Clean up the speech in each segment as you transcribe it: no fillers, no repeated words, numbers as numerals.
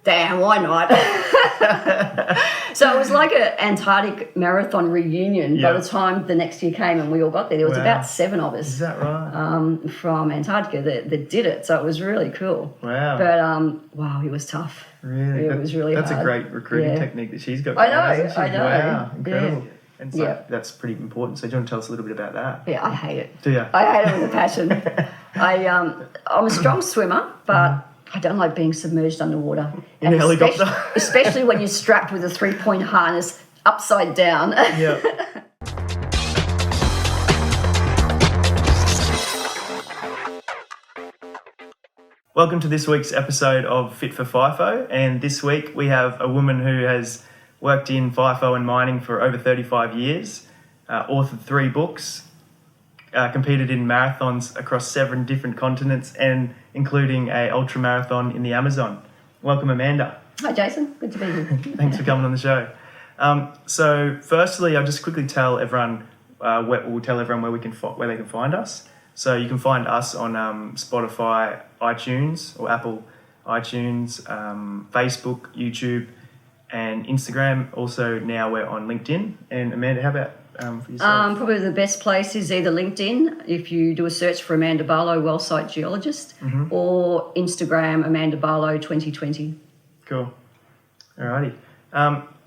damn, why not? So it was like an Antarctic marathon reunion. By the time the next year came and we all got there was about 7 of us. Is that right? From Antarctica that did it. So it was really cool. Wow. But, wow, it was tough. Really? It was really That's hard. a great recruiting technique that she's got. I know. Wow, incredible. Yeah. And so that's pretty important. So do you want to tell us a little bit about that? Yeah, I hate it. Do you? I hate it with a passion. I'm a strong swimmer, but I don't like being submerged underwater. In a helicopter? Especially when you're strapped with a 3-point harness upside down. Yeah. Welcome to this week's episode of Fit4Fifo, and this week we have a woman who has worked in FIFO and mining for over 35 years, authored 3 books, competed in marathons across 7 different continents, and including a ultra marathon in the Amazon. Welcome, Amanda. Hi, Jason. Good to be here. Thanks for coming on the show. So, firstly, I'll just quickly tell everyone where they can find us. So you can find us on Spotify, iTunes, or Apple iTunes, Facebook, YouTube, and Instagram. Also, now we're on LinkedIn. And Amanda, how about for yourself? Probably the best place is either LinkedIn, if you do a search for Amanda Barlow, Well-site Geologist, or Instagram, Amanda Barlow 2020. Cool. Alrighty.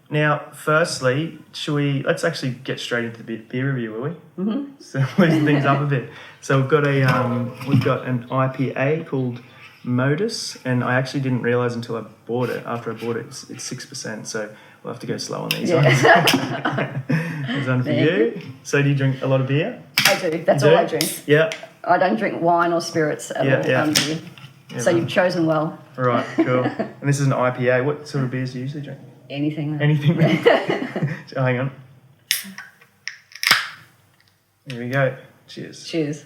Now, firstly, let's actually get straight into the beer review, will we? Mm-hmm. So loosen things up a bit. So we've got an IPA called Modus, and I actually didn't realise until I bought it. After I bought it, it's 6%, so we'll have to go slow on these ones. There's one for you. So do you drink a lot of beer? I do. That's all I drink. Yeah. I don't drink wine or spirits at all. Yeah. Yeah, so you've chosen well. All right, cool. And this is an IPA. What sort of beers do you usually drink? Anything. Anything. So hang on. Here we go. Cheers. Cheers.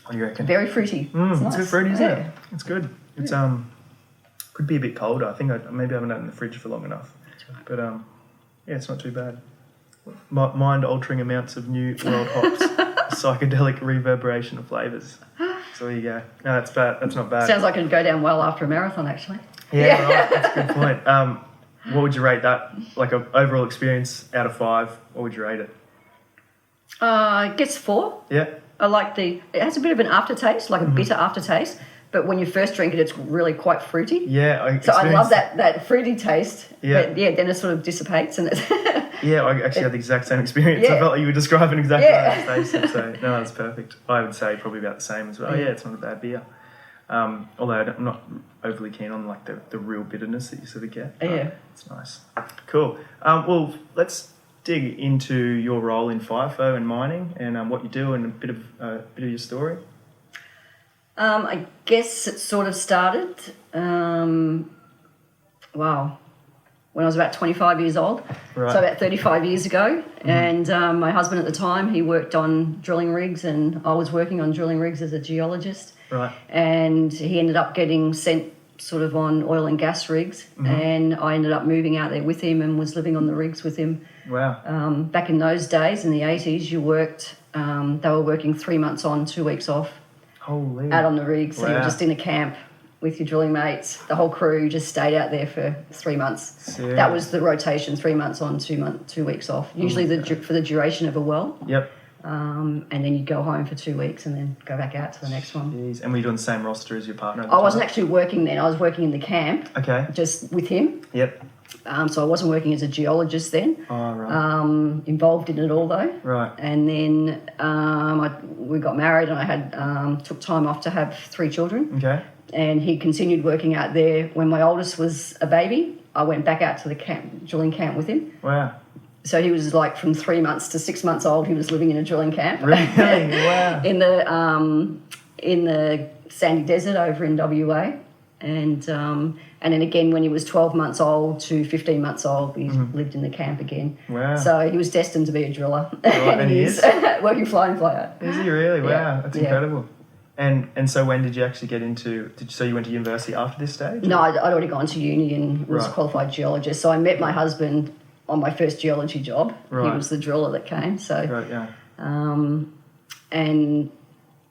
What do you reckon? Very fruity. It's nice. Good fruity, isn't it? It's good. It's could be a bit colder. I think maybe I haven't had it in the fridge for long enough. But yeah, it's not too bad. Mind-altering amounts of new world hops, psychedelic reverberation of flavours. So there you go. No, that's bad. That's not bad. Sounds like it'd go down well after a marathon, actually. Yeah, right. That's a good point. What would you rate that? Like an overall experience out of 5, what would you rate it? It gets 4. Yeah. I like it has a bit of an aftertaste, like a bitter aftertaste, but when you first drink it, it's really quite fruity. Yeah. So I love that fruity taste. Yeah. But yeah, then it sort of dissipates and it's... Yeah, I actually had the exact same experience. Yeah. I felt like you were describing exactly how it tasted. So, no, that's perfect. I would say probably about the same as well. Yeah, it's not a bad beer. Although I'm not overly keen on like the real bitterness that you sort of get. Yeah. It's nice. Cool. Well, let's dig into your role in FIFO and mining and what you do and a bit of your story. I guess it sort of started, when I was about 25 years old, Right. so about 35 years ago. And my husband at the time, he worked on drilling rigs and I was working on drilling rigs as a geologist. Right. And he ended up getting sent sort of on oil and gas rigs and I ended up moving out there with him and was living on the rigs with him. Wow. Back in those days, in the 80s, you worked, they were working 3 months on, 2 weeks off. Holy. Out on the rig, so Wow. you're just in a camp with your drilling mates. The whole crew just stayed out there for 3 months. Serious? That was the rotation: 3 months on, 2 weeks off. Usually for the duration of a well. Yep. And then you'd go home for 2 weeks and then go back out to the next one. Jeez. And were you doing the same roster as your partner? I wasn't actually working then. I was working in the camp. Okay. Just with him. Yep. So I wasn't working as a geologist then. Oh, right. Involved in it all though. Right. And then we got married and I had took time off to have 3 children. Okay. And he continued working out there. When my oldest was a baby, I went back out to the drilling camp with him. Wow. So he was like from 3 months to 6 months old. He was living in a drilling camp. Really? Wow. in the sandy desert over in WA, and then again when he was 12 months old to 15 months old, he lived in the camp again. Wow. So he was destined to be a driller. Right, and he is working fly and fly out. Is he really? Wow, Yeah. that's Yeah. incredible. And so when did you actually get into? So you went to university after this stage? No, I'd already gone to uni and was a qualified geologist. So I met my husband on my first geology job. Right. He was the driller that came. So Right. Yeah. and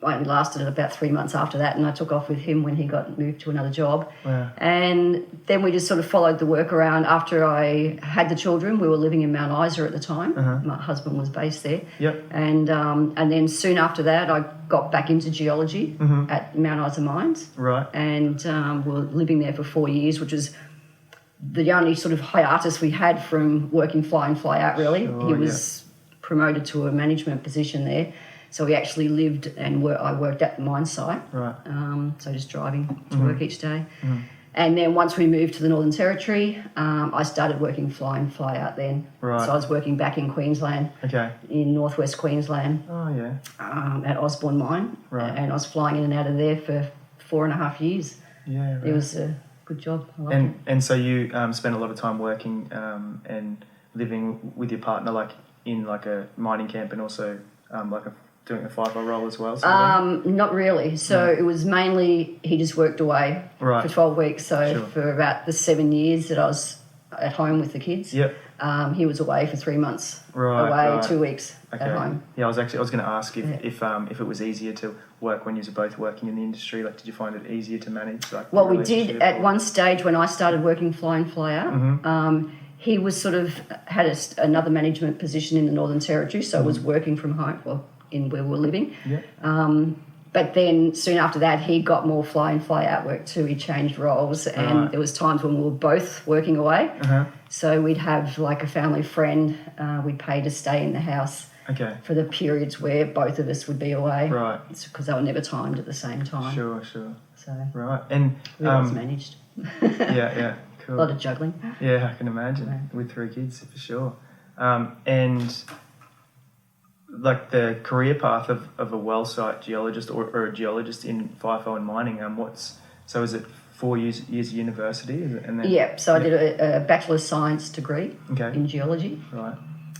I only lasted about 3 months after that, and I took off with him when he got moved to another job. Wow. And then we just sort of followed the work around. After I had the children, we were living in Mount Isa at the time. My husband was based there. Yep. And then soon after that, I got back into geology at Mount Isa Mines. Right. And we were living there for 4 years, which was the only sort of hiatus we had from working fly in, fly out, really. Sure, he was promoted to a management position there. So we actually lived and I worked at the mine site. Right. So just driving to work each day. And then once we moved to the Northern Territory, I started working fly in, fly out then. Right. So I was working back in Queensland, in northwest Queensland, Oh, yeah. at Osborne Mine. Right. And I was flying in and out of there for 4.5 years. Yeah, right. It was a good job. I liked it. And so you spent a lot of time working and living with your partner, like in like a mining camp, and also doing a FIFO role as well? Not really. So it was mainly he just worked away for 12 weeks. So for about the 7 years that I was at home with the kids, he was away for 3 months. Away 2 weeks at home. Yeah, I was going to ask if it was easier to work when you were both working in the industry. Like, did you find it easier to manage? Like, well, we did at one stage when I started working fly in, fly out. He was sort of had another management position in the Northern Territory, so was working from home. Well, in where we were living. But then soon after that, he got more fly in, fly out work too. He changed roles, and there was times when we were both working away. So we'd have like a family friend we'd pay to stay in the house for the periods where both of us would be away. Right. Because they were never timed at the same time. Sure. So right. And it was managed. yeah, cool. A lot of juggling. Yeah, I can imagine with 3 kids for sure. And like the career path of a well-site geologist or a geologist in FIFO and mining, so is it 4 years of university? And then, so I did a Bachelor of Science degree in geology. Right.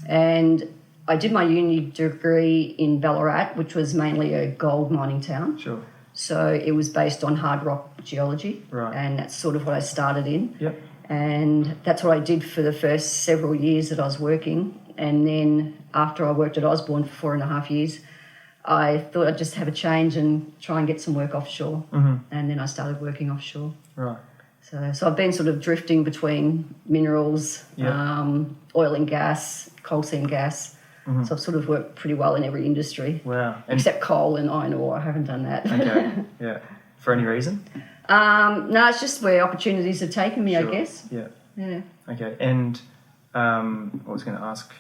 And I did my uni degree in Ballarat, which was mainly a gold mining town. Sure. So it was based on hard rock geology. Right. And that's sort of what I started in. Yep. And that's what I did for the first several years that I was working. And then after I worked at Osborne for 4.5 years, I thought I'd just have a change and try and get some work offshore. And then I started working offshore. Right. So I've been sort of drifting between minerals, oil and gas, coal seam gas. So I've sort of worked pretty well in every industry. Wow. Except coal and iron ore. I haven't done that. Okay. Yeah. For any reason? No, it's just where opportunities have taken me, I guess. Yeah. Yeah. Okay. And I was going to ask.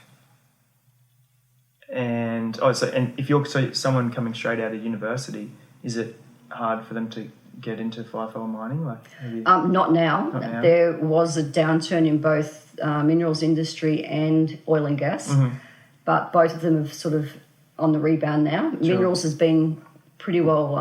And if someone coming straight out of university, is it hard for them to get into FIFO mining? Not now. There was a downturn in both minerals industry and oil and gas, but both of them have sort of on the rebound now. Sure. Minerals has been pretty well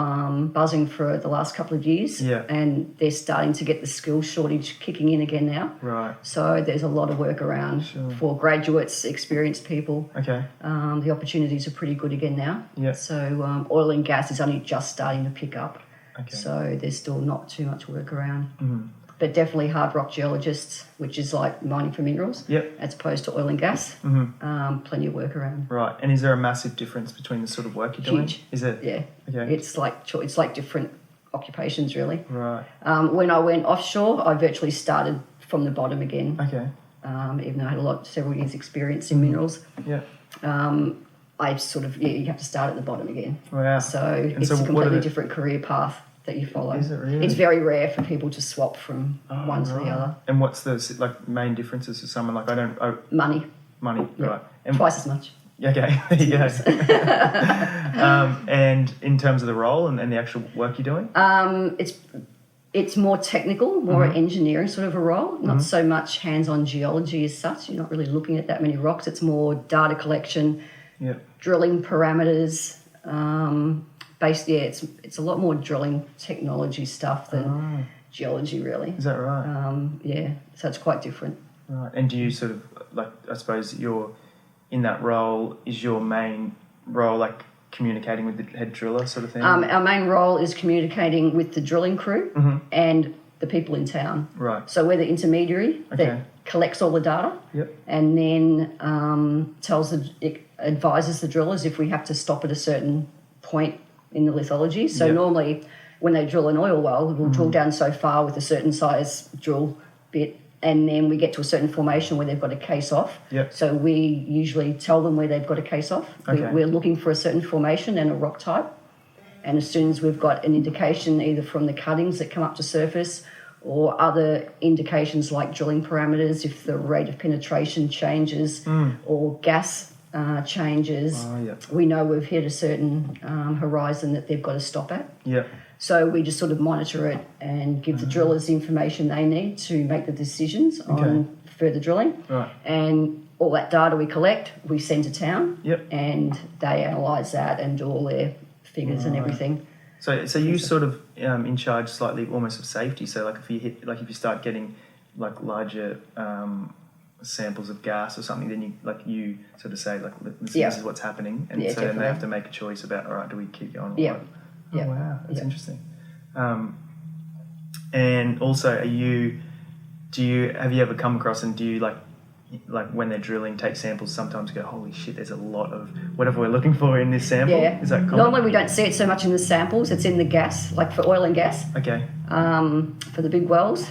buzzing for the last couple of years, and they're starting to get the skills shortage kicking in again now. Right. So there's a lot of work around for graduates, experienced people. Okay. The opportunities are pretty good again now. Yeah. So oil and gas is only just starting to pick up. Okay. So there's still not too much work around. But definitely hard rock geologists, which is like mining for minerals, as opposed to oil and gas. Plenty of work around. Right. And is there a massive difference between the sort of work you're doing? Huge. Is it? Yeah. Okay. It's like different occupations, really. Right. When I went offshore, I virtually started from the bottom again. Okay. Even though I had several years' experience in minerals. Yeah. I sort of, you have to start at the bottom again. Wow. So it's a completely different career path that you follow. Is it really? It's very rare for people to swap from one to the other. And what's the main differences for someone Money. Money, right. And, twice as much. Okay, there you go. And in terms of the role and the actual work you're doing? It's more technical, more engineering sort of a role, not so much hands-on geology as such. You're not really looking at that many rocks. It's more data collection, drilling parameters, it's a lot more drilling technology stuff than geology, really. Is that right? So it's quite different. Right. And do you sort of, I suppose you're in that role, is your main role communicating with the head driller sort of thing? Our main role is communicating with the drilling crew and the people in town. Right. So we're the intermediary that collects all the data and then advises the drillers if we have to stop at a certain point in the lithology. So normally when they drill an oil well, we'll drill down so far with a certain size drill bit, and then we get to a certain formation where they've got a case off. Yep. So we usually tell them where they've got a case off. Okay. We're looking for a certain formation and a rock type. And as soon as we've got an indication either from the cuttings that come up to surface or other indications like drilling parameters, if the rate of penetration changes or gas changes, we know we've hit a certain horizon that they've got to stop at. Yeah. So we just sort of monitor it and give the drillers the information they need to make the decisions on further drilling. Right. And all that data we collect, we send to town. Yep. And they analyse that and do all their figures and everything. So you sort of in charge slightly almost of safety. So like if you start getting like larger samples of gas or something, then you sort of say like this is what's happening, and so then they have to make a choice about, all right, do we keep going? Or what? Oh, wow, that's interesting. And also, have you ever come across, and do you like when they're drilling, take samples, sometimes go, holy shit, there's a lot of whatever we're looking for in this sample? Yeah. Is that common? Normally we don't see it so much in the samples, it's in the gas, like for oil and gas. Okay. For the big wells,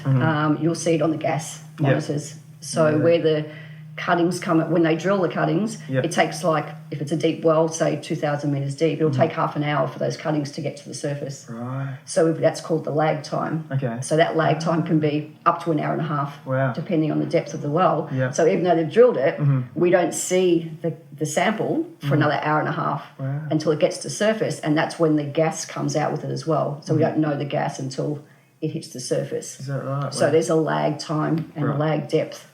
you'll see it on the gas monitors. So where the cuttings come, when they drill the cuttings, it takes like, if it's a deep well, say 2,000 metres deep, it'll take half an hour for those cuttings to get to the surface. Right. So that's called the lag time. Okay. So that lag time can be up to an hour and a half, depending on the depth of the well. Yeah. So even though they've drilled it, we don't see the sample for another hour and a half until it gets to surface, and that's when the gas comes out with it as well. So we don't know the gas until it hits the surface. Is that right? So there's a lag time and a lag depth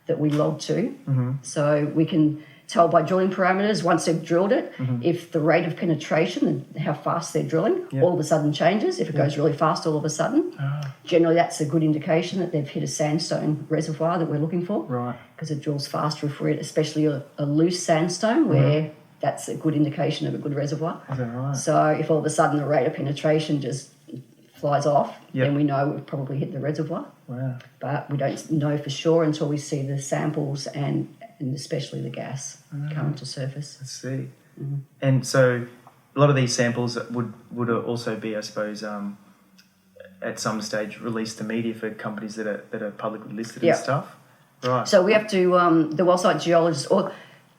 that we log to. So we can tell by drilling parameters, once they've drilled it, if the rate of penetration and how fast they're drilling all of a sudden changes. If it goes really fast all of a sudden, generally that's a good indication that they've hit a sandstone reservoir that we're looking for. Right. Because it drills faster if we're at especially a loose sandstone where that's a good indication of a good reservoir. Is that right? So if all of a sudden the rate of penetration just flies off, then we know we've probably hit the reservoir. Wow. But we don't know for sure until we see the samples and especially the gas come to surface. I see. And so a lot of these samples would also be, I suppose, at some stage released to media for companies that are publicly listed and stuff. Right. So we have to, the Well-site Geologist, or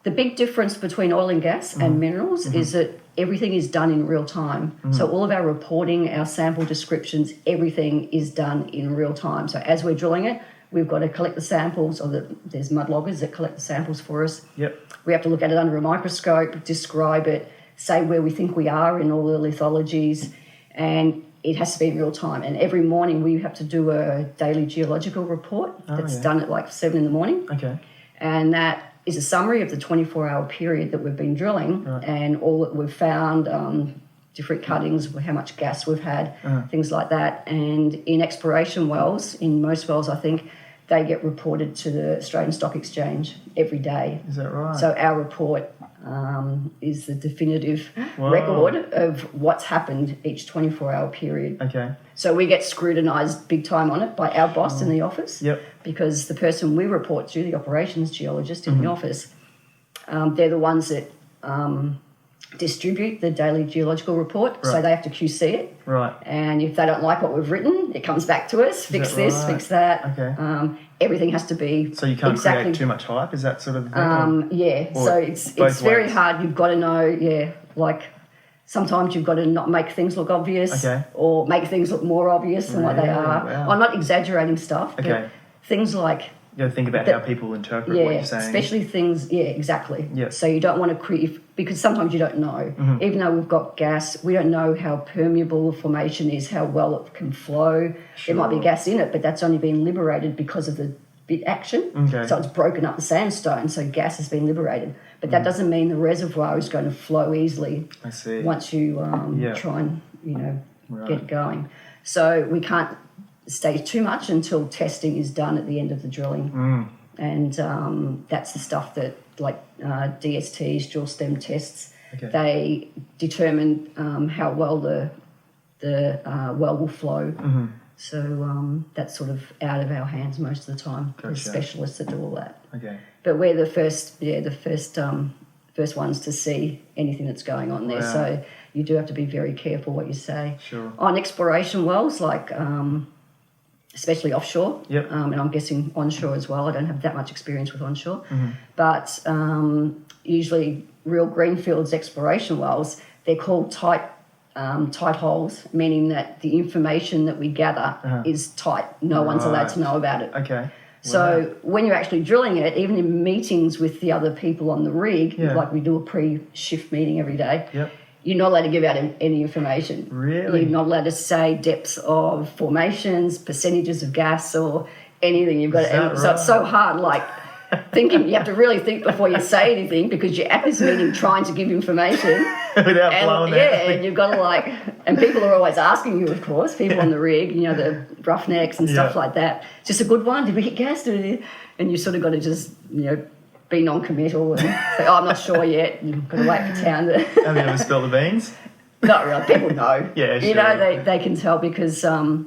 the big difference between oil and gas and minerals is that everything is done in real time. So all of our reporting, our sample descriptions, everything is done in real time. So as we're drilling it, we've got to collect the samples, or there's mud loggers that collect the samples for us. Yep. We have to look at it under a microscope, describe it, say where we think we are in all the lithologies, and it has to be in real time. And every morning we have to do a daily geological report that's done at like 7 in the morning. Okay. And that is a summary of the 24-hour period that we've been drilling and all that we've found, different cuttings, how much gas we've had, things like that. And in exploration wells, in most wells I think, they get reported to the Australian Stock Exchange every day. Is that right? So our report is the definitive record of what's happened each 24-hour period. Okay. So we get scrutinised big time on it by our boss in the office because the person we report to, the operations geologist in the office, they're the ones that distribute the daily geological report, so they have to QC it. Right. And if they don't like what we've written, it comes back to us, fix this, fix that. Okay. Everything has to be so you can't create too much hype, is that sort of so it's very hard. You've got to know, like sometimes you've got to not make things look obvious or make things look more obvious than what they are. Wow. I'm not exaggerating stuff, but things like you got to think about how people interpret what you're saying. Especially things, exactly. Yeah. So you don't want to create, because sometimes you don't know. Even though we've got gas, we don't know how permeable the formation is, how well it can flow. There might be gas in it, but that's only been liberated because of the bit action. Okay. So it's broken up the sandstone, so gas has been liberated. But that doesn't mean the reservoir is going to flow easily. I see. Once you try and, get it going. So we can't stay too much until testing is done at the end of the drilling. And that's the stuff that, like DSTs, drill stem tests, they determine how well the well will flow. So that's sort of out of our hands most of the time. Gotcha. There's specialists that do all that. Okay. But we're the first ones to see anything that's going on there. Wow. So you do have to be very careful what you say. Sure. On exploration wells, like especially offshore, Yep. And I'm guessing onshore as well. I don't have that much experience with onshore, Mm-hmm. but usually real greenfields exploration wells, they're called tight holes, meaning that the information that we gather is tight. No one's allowed to know about it. Okay. So when you're actually drilling it, even in meetings with the other people on the rig, like we do a pre-shift meeting every day, Yep. you're not allowed to give out any information. Really? You're not allowed to say depths of formations, percentages of gas, or anything. You've got Is that so it's so hard, like thinking, you have to really think before you say anything, because you're at this meeting trying to give information. Without blowing it. And you've got to and people are always asking you, of course, people on the rig, the roughnecks and stuff like that. Just a good one? Did we hit gas? And you sort of got to just, be non-committal and say, I'm not sure yet. You've got to wait for town to... Have you ever spilled the beans? Not really. People know. Yeah, sure. They can tell because, the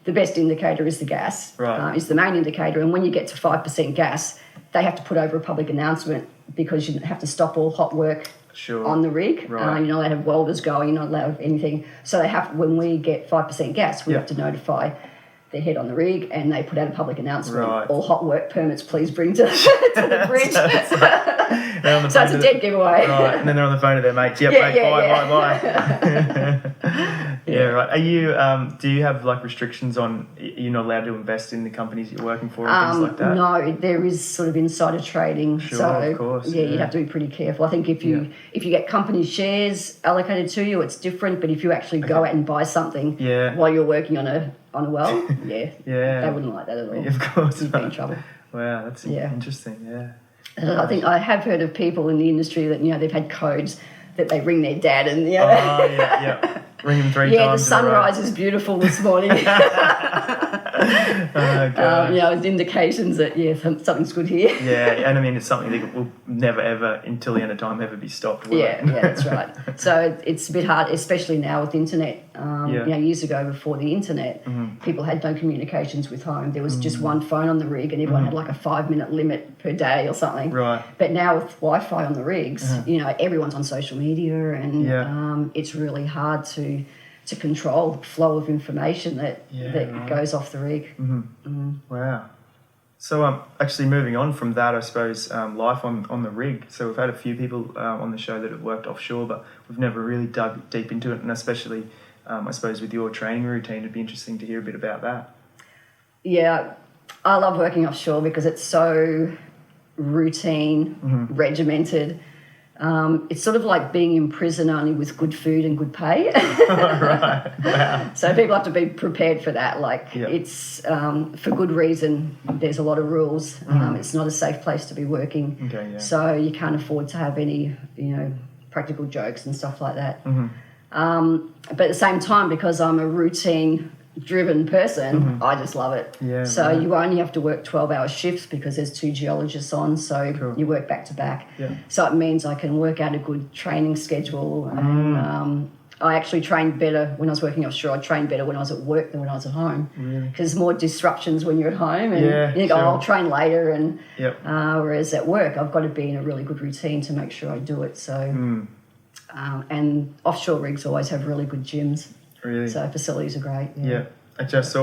best indicator is the gas. Right. Is the main indicator. And when you get to 5% gas, they have to put over a public announcement because you have to stop all hot work on the rig. Right. You're not allowed to have welders going, you're not allowed to have anything. So they have, when we get 5% gas, we have to notify the head on the rig, and they put out a public announcement. Right. All hot work permits, please bring to the bridge. So it's a dead giveaway. Right, and then they're on the phone to their mates. Yep, bye. Yeah, right. Are you? Do you have restrictions on you're not allowed to invest in the companies you're working for and things like that? No, there is sort of insider trading. Sure, so of course. Yeah, you have to be pretty careful. I think if you get company shares allocated to you, it's different. But if you actually go out and buy something while you're working on a well, they wouldn't like that at all. Of course, you'd be in trouble. Wow, that's interesting. Yeah. I think I have heard of people in the industry that they've had codes that they ring their dad and ring him 3 times. Yeah, the sunrise is beautiful this morning. It's indications that something's good here. Yeah, and I mean it's something that will never ever until the end of time ever be stopped. Yeah, that's right. So it's a bit hard, especially now with the internet. Years ago before the internet, people had no communications with home. There was just one phone on the rig, and everyone had like a 5-minute limit per day or something. Right. But now with Wi-Fi on the rigs, everyone's on social media, and it's really hard to control the flow of information that goes off the rig. Wow. So actually moving on from that, I suppose, life on the rig. So we've had a few people on the show that have worked offshore, but we've never really dug deep into it, and especially, I suppose, with your training routine, it'd be interesting to hear a bit about that. Yeah, I love working offshore because it's so routine, regimented. It's sort of like being in prison, only with good food and good pay. Right. Wow. So people have to be prepared for that. It's for good reason. There's a lot of rules. It's not a safe place to be working. Okay, yeah. So you can't afford to have any, practical jokes and stuff like that. But at the same time, because I'm a routine-driven person, I just love it. Yeah, so you only have to work 12-hour shifts because there's 2 geologists on, so you work back to back. Yeah. So it means I can work out a good training schedule. And I actually trained better when I was working offshore. I trained better when I was at work than when I was at home. Really? Because there's more disruptions when you're at home, and you go, I'll train later. And whereas at work, I've got to be in a really good routine to make sure I do it. So, and offshore rigs always have really good gyms. Really? So facilities are great. Yeah. I just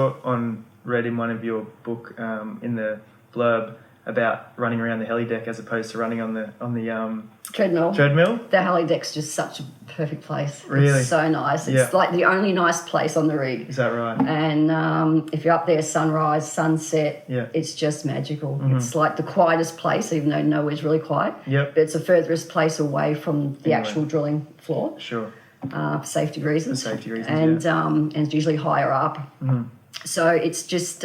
read in one of your book in the blurb about running around the heli-deck as opposed to running on the treadmill. The heli-deck's just such a perfect place. Really? It's so nice. It's like the only nice place on the rig. Is that right? And if you're up there, sunrise, sunset, it's just magical. It's like the quietest place, even though nowhere's really quiet. Yep. But it's the furthest place away from the actual drilling floor. Sure. For safety reasons. For safety reasons, and it's usually higher up. So it's just,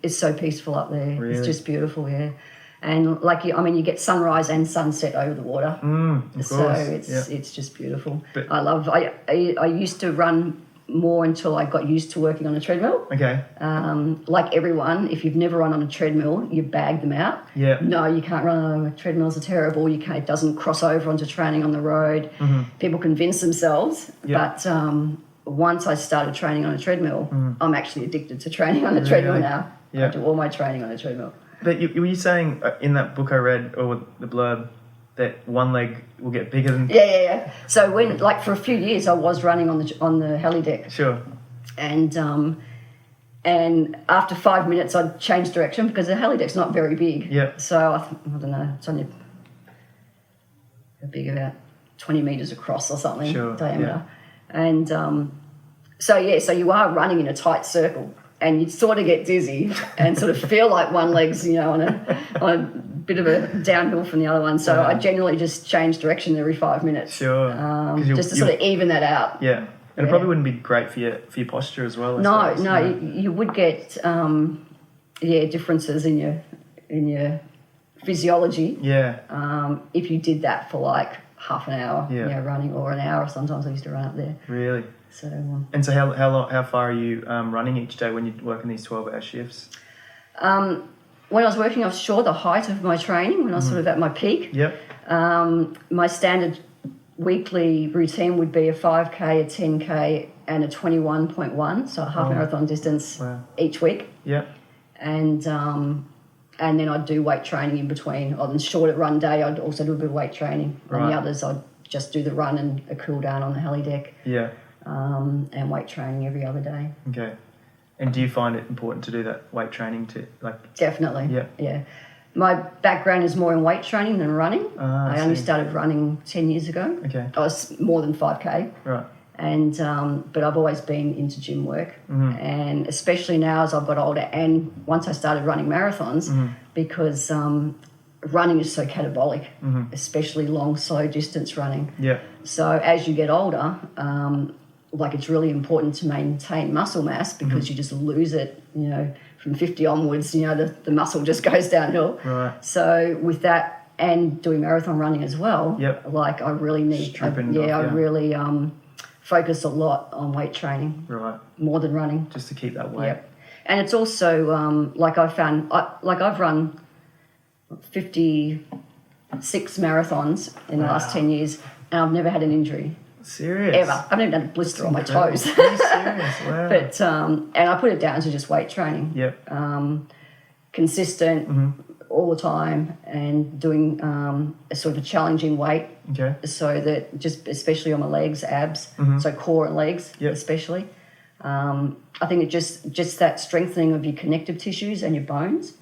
it's so peaceful up there. Really? It's just beautiful, And you get sunrise and sunset over the water. Of course. So it's just beautiful. But I used to run more until I got used to working on a treadmill. Okay. Like everyone, if you've never run on a treadmill, you bag them out. Yeah. No, you can't run on treadmills. Are terrible. It doesn't cross over onto training on the road. People convince themselves, but once I started training on a treadmill, I'm actually addicted to training on a treadmill now. I do all my training on a treadmill. But were you saying in that book I read, or the blurb, that one leg will get bigger than... Yeah. So when, like, for a few years, I was running on the Heli-deck. Sure. And after 5 minutes, I'd change direction because the Heli-deck's not very big. Yeah. So I don't know, it's only about 20 metres across or something, Sure. diameter. Yeah. And so you are running in a tight circle, and you sort of get dizzy and sort of feel like one leg's, on a bit of a downhill from the other one. So I generally just change direction every 5 minutes. Sure. Just to sort of even that out. Yeah. And it probably wouldn't be great for your posture as well. I suppose. You would get differences in your physiology. Yeah. If you did that for like half an hour, Yeah. Running, or an hour. Sometimes I used to run up there. Really. So. And so how far are you running each day when you're working these 12-hour shifts? When I was working offshore, the height of my training, when I was sort of at my peak, Yep. my standard weekly routine would be a 5K, a 10K, and a 21.1, so a half marathon distance each week. Yeah. And then I'd do weight training in between. On the shorter run day, I'd also do a bit of weight training. On the others, I'd just do the run and a cool down on the Heli-deck. Yeah. And weight training every other day. Okay. And do you find it important to do that weight training Definitely. Yeah. Yeah. My background is more in weight training than running. I only started running 10 years ago. Okay. I was more than 5K. Right. And but I've always been into gym work, and especially now as I've got older, and once I started running marathons, because running is so catabolic, especially long, slow distance running. Yeah. So as you get older, it's really important to maintain muscle mass because you just lose it, from 50 onwards, the muscle just goes downhill. Right. So with that and doing marathon running as well, I really need, really focus a lot on weight training. Right. More than running. Just to keep that weight. Yep. And it's also, I've run 56 marathons in the last 10 years, and I've never had an injury. Serious? Ever. I've never done a blister on my toes. Really serious? Wow. But, and I put it down to just weight training. Yep. Consistent all the time, and doing a sort of a challenging weight. Okay. So that just especially on my legs, abs, so core and legs especially. I think it just that strengthening of your connective tissues and your bones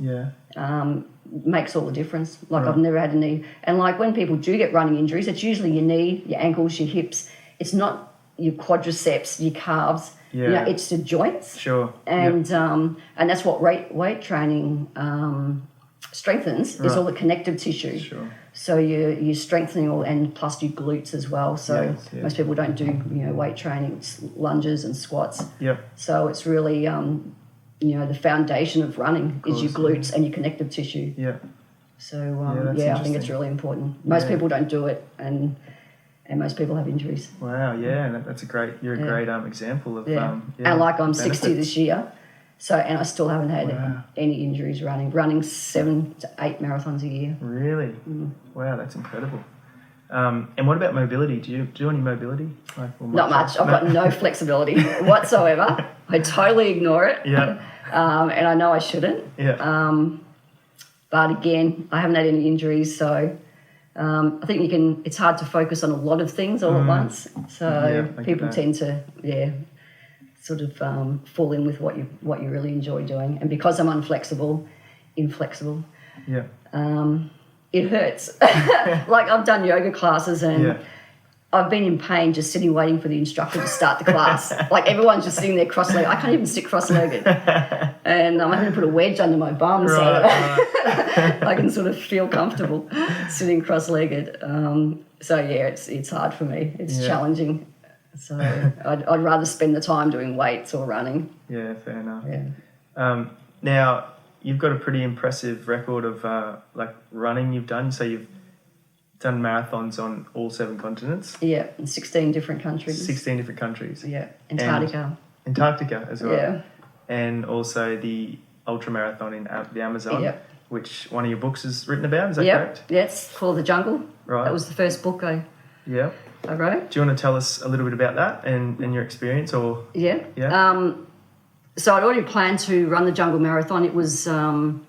makes all the difference. I've never had any, and when people do get running injuries, it's usually your knee, your ankles, your hips. It's not your quadriceps, your calves. Yeah. It's the joints. Sure. And that's what weight training strengthens is all the connective tissue. Sure. So you're strengthening all, and plus your glutes as well. So most people don't do weight training. It's lunges and squats. Yep. So it's really the foundation of running is your glutes and your connective tissue. Yeah. So I think it's really important. Most people don't do it, and most people have injuries. Wow. Yeah, that's a great example of and I'm 60 this year. So, and I still haven't had any injuries running 7 to 8 marathons a year. Really? Wow, that's incredible. And what about mobility? Do you do any mobility? Not much. I've got no flexibility whatsoever. I totally ignore it. Yeah. And I know I shouldn't. Yeah. But again, I haven't had any injuries, so I think it's hard to focus on a lot of things all at once. So people tend to, sort of fall in with what you really enjoy doing. And because I'm inflexible, yeah, it hurts. I've done yoga classes, and I've been in pain just sitting waiting for the instructor to start the class. Everyone's just sitting there cross-legged. I can't even sit cross-legged. And I'm having to put a wedge under my bum so that I can sort of feel comfortable sitting cross-legged. It's hard for me. It's challenging. So I'd rather spend the time doing weights or running. Yeah, fair enough. Yeah. Now, you've got a pretty impressive record of running you've done. So you've done marathons on all 7 continents. Yeah, in 16 different countries. 16 different countries. Yeah, Antarctica. Antarctica as well. Yeah. And also the ultra marathon in the Amazon, which one of your books is written about. Is that correct? Yeah, it's called The Jungle. Right. That was the first book I wrote. Do you want to tell us a little bit about that and your experience? Or Yeah. So I'd already planned to run the Jungle Marathon. It was in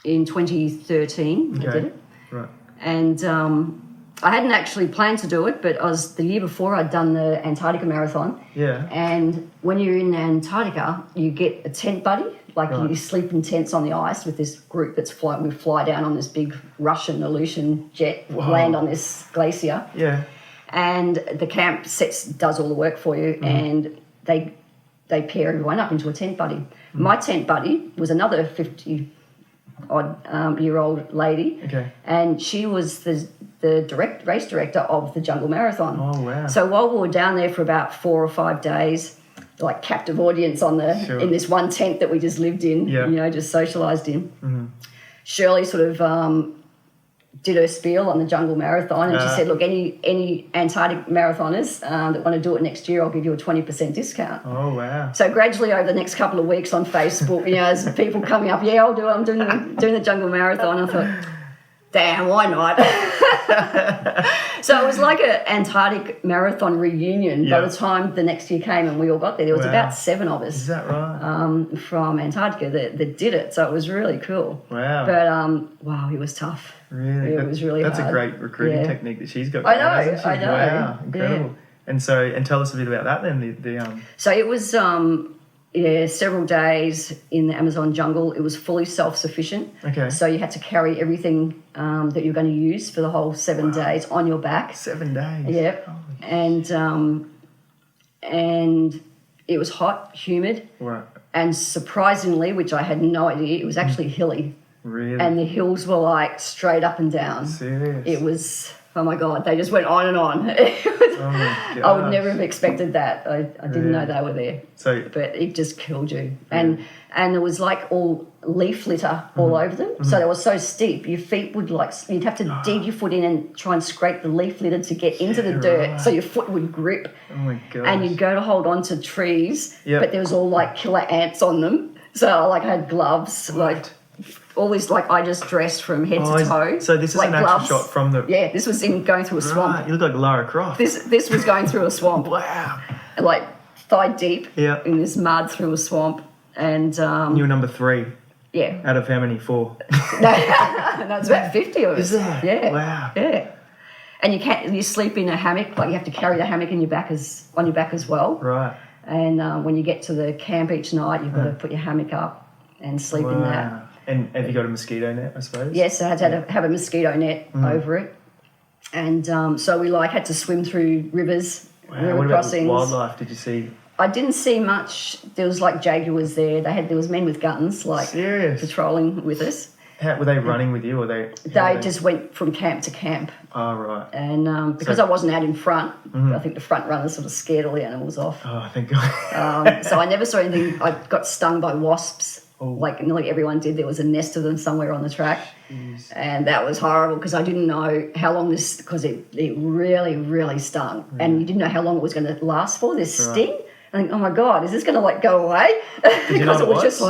2013 I did it. Right. And I hadn't actually planned to do it, but the year before I'd done the Antarctica marathon. Yeah. And when you're in Antarctica, you get a tent buddy. Like you sleep in tents on the ice with this group that's we fly down on this big Russian Aleutian jet, land on this glacier. Yeah. And the camp does all the work for you, and they pair everyone up into a tent buddy. My tent buddy was another 50-odd-year-old lady, and she was the race director of the Jungle Marathon. Oh, wow. So while we were down there for about 4 or 5 days, like captive audience in this one tent that we just lived in, just socialised in, Shirley sort of did her spiel on the Jungle Marathon, and she said, look, any Antarctic marathoners that want to do it next year, I'll give you a 20% discount. Oh, wow. So gradually over the next couple of weeks on Facebook, as people coming up, I'll do it, I'm doing the Jungle Marathon. I thought, damn, why not? So it was like an Antarctic marathon reunion. By the time the next year came and we all got there was about 7 of us. Is that right? From Antarctica that did it. So it was really cool. Wow. But, it was that's really? It was really That's hard. a great recruiting technique that she's got. I know. Wow, incredible. Yeah. And tell us a bit about that then. So it was several days in the Amazon jungle. It was fully self-sufficient. Okay. So you had to carry everything that you're going to use for the whole 7 days on your back. 7 days. Yeah. And it was hot, humid. Right. And surprisingly, which I had no idea, it was actually hilly. Really? And the hills were like straight up and down. Serious? It was, oh my God, they just went on and on. Oh my God. I would never have expected that. I didn't know they were there. But it just killed you. And there was like all leaf litter all over them. So they were so steep. Your feet would you'd have to dig your foot in and try and scrape the leaf litter to get into the dirt. Right. So your foot would grip. Oh my God. And you'd go to hold on to trees, but there was all like killer ants on them. So I had gloves, all this, I just dressed from head to toe. So this is an actual shot from the... Yeah, this was going through a swamp. Right, you look like Lara Croft. This was going through a swamp. Wow. Thigh deep in this mud through a swamp. And you were number 3. Yeah. Out of how many? 4? No, it's about 50 of us. Is that? Yeah. Wow. Yeah. And you sleep in a hammock, you have to carry the hammock on your back as well. Right. And when you get to the camp each night, you've got to put your hammock up and sleep in that. And have you got a mosquito net, I suppose? Yes, I had to have a mosquito net over it. And so we had to swim through rivers, river what crossings. About wildlife, did you see? I didn't see much. There was jaguars there. There was men with guns Serious? Patrolling with us. Were they running with you, or they just went from camp to camp. Oh, right. And because I wasn't out in front, I think the front runners sort of scared all the animals off. Oh, thank God. So I never saw anything. I got stung by wasps. Nearly everyone did. There was a nest of them somewhere on the track. Jeez. And that was horrible because I didn't know how long because it really, really stung. And you didn't know how long it was going to last for, this sting. I think, oh my God, is this going to go away? Because it was just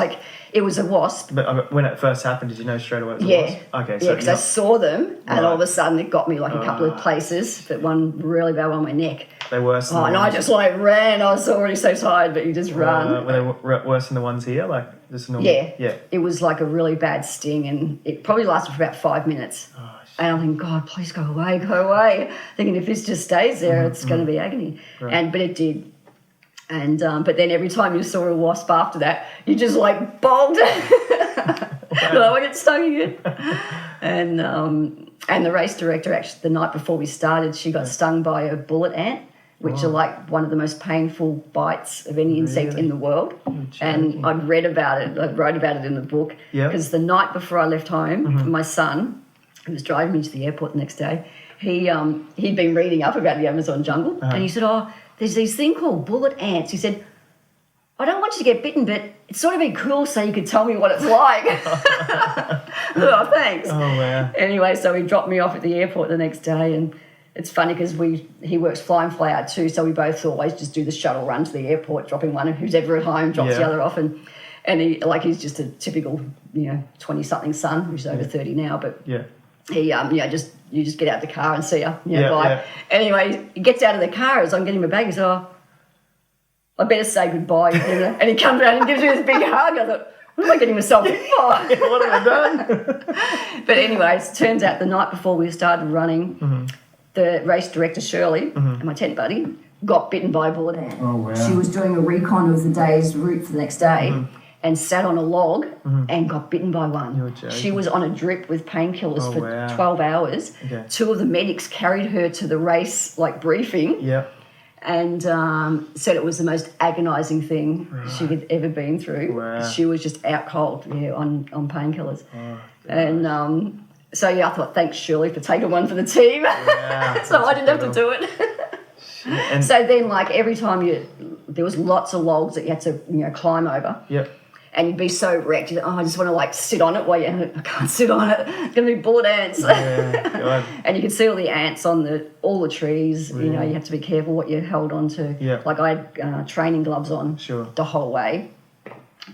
it was a wasp. But when it first happened, did you know straight away it was a wasp? Okay, so because I saw them and all of a sudden it got me a couple of places, but one really bad one on my neck. They worse than and I just ran. I was already so tired, but you just run. Were they worse than the ones here? Just normal? Yeah. It was a really bad sting and it probably lasted for about 5 minutes. Oh, and I'm thinking, God, please go away. Thinking if this just stays there, it's going to be agony. Right. But it did. And but then every time you saw a wasp after that, you just bogged. I get stung again. And the race director, actually, the night before we started, she got stung by a bullet ant, which are one of the most painful bites of any insect in the world. And I'd read about it. I wrote about it in the book. Because the night before I left home, my son, who was driving me to the airport the next day, he'd been reading up about the Amazon jungle, and he said, there's these thing called bullet ants. He said, I don't want you to get bitten, but it's sort of been cool so you could tell me what it's like. Oh, thanks. Oh, wow. Anyway, so he dropped me off at the airport the next day, and it's funny because he works fly in, fly out too, so we both always just do the shuttle run to the airport, dropping one, and who's ever at home drops the other off. And he's just a typical, 20-something son, who's over 30 now, but he you just get out the car and see her, bye. Yeah. Anyway, he gets out of the car as I'm getting my bag. He said, I better say goodbye. And he comes around and gives me this big hug. I thought, What am I getting myself in for? What have I done? But anyways, turns out the night before we started running, the race director, Shirley, and my tent buddy, got bitten by a bullet ant. Oh, wow. She was doing a recon of the day's route for the next day and sat on a log and got bitten by one. You're joking. She was on a drip with painkillers for wow. 12 hours. Okay. 2 of the medics carried her to the race, briefing. Yep. And said it was the most agonising thing she had ever been through. Wow. She was just out cold, on painkillers. Oh, and so, I thought, thanks, Shirley, for taking one for the team. Wow, so I didn't have to do it. And So then, every time there was lots of logs that you had to, climb over. Yep. And you'd be so wrecked. I just want to, sit on it. I can't sit on it. It's going to be bullet ants. Yeah, God. And you could see all the ants on all the trees. Really? You have to be careful what you held on to. Yeah. I had training gloves on Sure. the whole way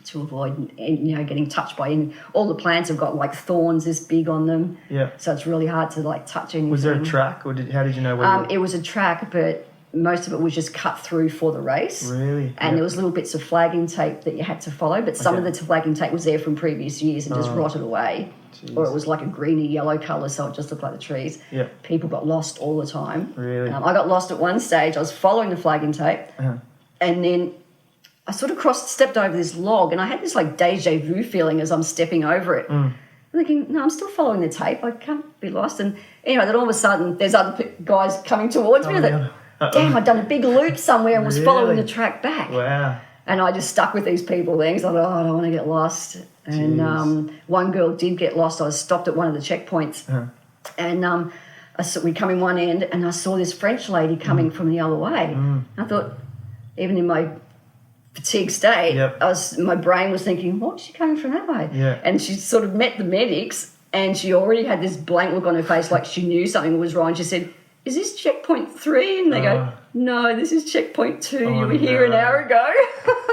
to avoid, getting touched by any. All the plants have got, thorns this big on them. Yeah. So it's really hard to, touch anything. Was there a track, or how did you know where? It was a track, but most of it was just cut through for the race. Really? And there was little bits of flagging tape that you had to follow, but some of the flagging tape was there from previous years and just rotted away. Jeez. Or it was like a greeny yellow colour, so it just looked like the trees. Yeah. People got lost all the time. Really? I got lost at one stage. I was following the flagging tape, and then I sort of stepped over this log, and I had this deja vu feeling as I'm stepping over it. I'm thinking, no, I'm still following the tape. I can't be lost. And anyway, then all of a sudden, there's other guys coming towards me. Damn, I'd done a big loop somewhere and was following the track back. Wow. And I just stuck with these people then because I thought, I don't want to get lost. And one girl did get lost. I was stopped at one of the checkpoints. And we come in one end and I saw this French lady coming from the other way. I thought, even in my fatigue state, my brain was thinking, what's she coming from that way? Yeah. And she sort of met the medics and she already had this blank look on her face like she knew something was wrong. She said, is this checkpoint 3? And they go, no, this is checkpoint 2. You were here an hour ago.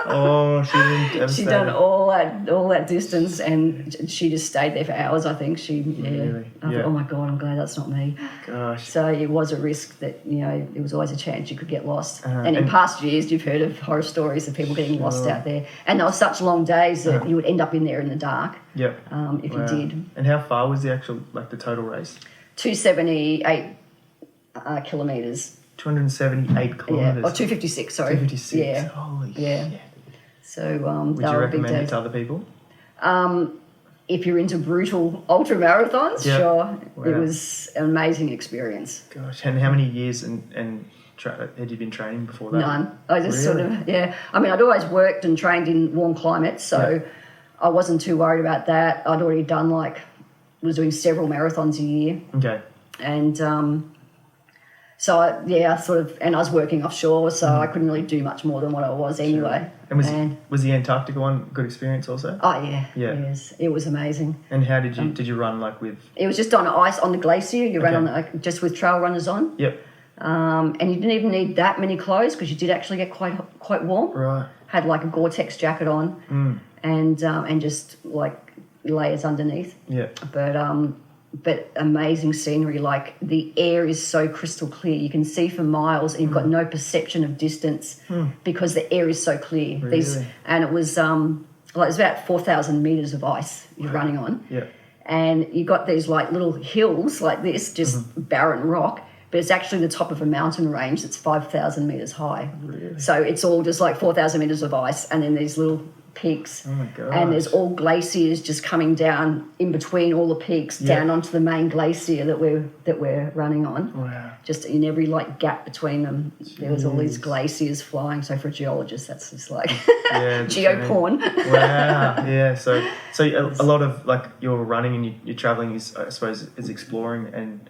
Oh, she didn't. She'd done all that distance, and she just stayed there for hours. I think Really? I thought, oh my God, I'm glad that's not me. Gosh. So it was a risk that there was always a chance you could get lost. And in past years, you've heard of horror stories of people getting lost out there, and there were such long days that you would end up in there in the dark. Yep. If you did. And how far was the actual the total race? 278 kilometres. 278 kilometres. Or 256, sorry. 256. Yeah. Holy Yeah. shit. So Would you recommend it to other people? If you're into brutal ultra marathons, sure. Wow. It was an amazing experience. Gosh, and how many years and had you been training before that? None. I just Really? I mean, I'd always worked and trained in warm climates, so I wasn't too worried about that. I'd already done was doing several marathons a year. Okay. And so, and I was working offshore, so I couldn't really do much more than what I was anyway. And was the Antarctica one a good experience also? Oh, yeah. Yeah. Yes, it was amazing. And how did you run with? It was just on ice on the glacier. You ran on just with trail runners on. Yep. And you didn't even need that many clothes because you did actually get quite warm. Right. Had a Gore-Tex jacket on, and just layers underneath. Yeah. But amazing scenery. The air is so crystal clear. You can see for miles, and you've got no perception of distance because the air is so clear. Really? And it was it's about 4,000 meters of ice you're running on. Yeah. And you got these little hills like this, just barren rock. But it's actually the top of a mountain range that's 5,000 metres high. Really? So it's all just 4,000 metres of ice, and then these little peaks. Oh my God. And there's all glaciers just coming down in between all the peaks down onto the main glacier that we're running on. Wow. Just in every gap between them, there was all these glaciers flying. So for a geologist, that's just geoporn. Wow. Yeah. So a lot of your running and your traveling is, I suppose, is exploring and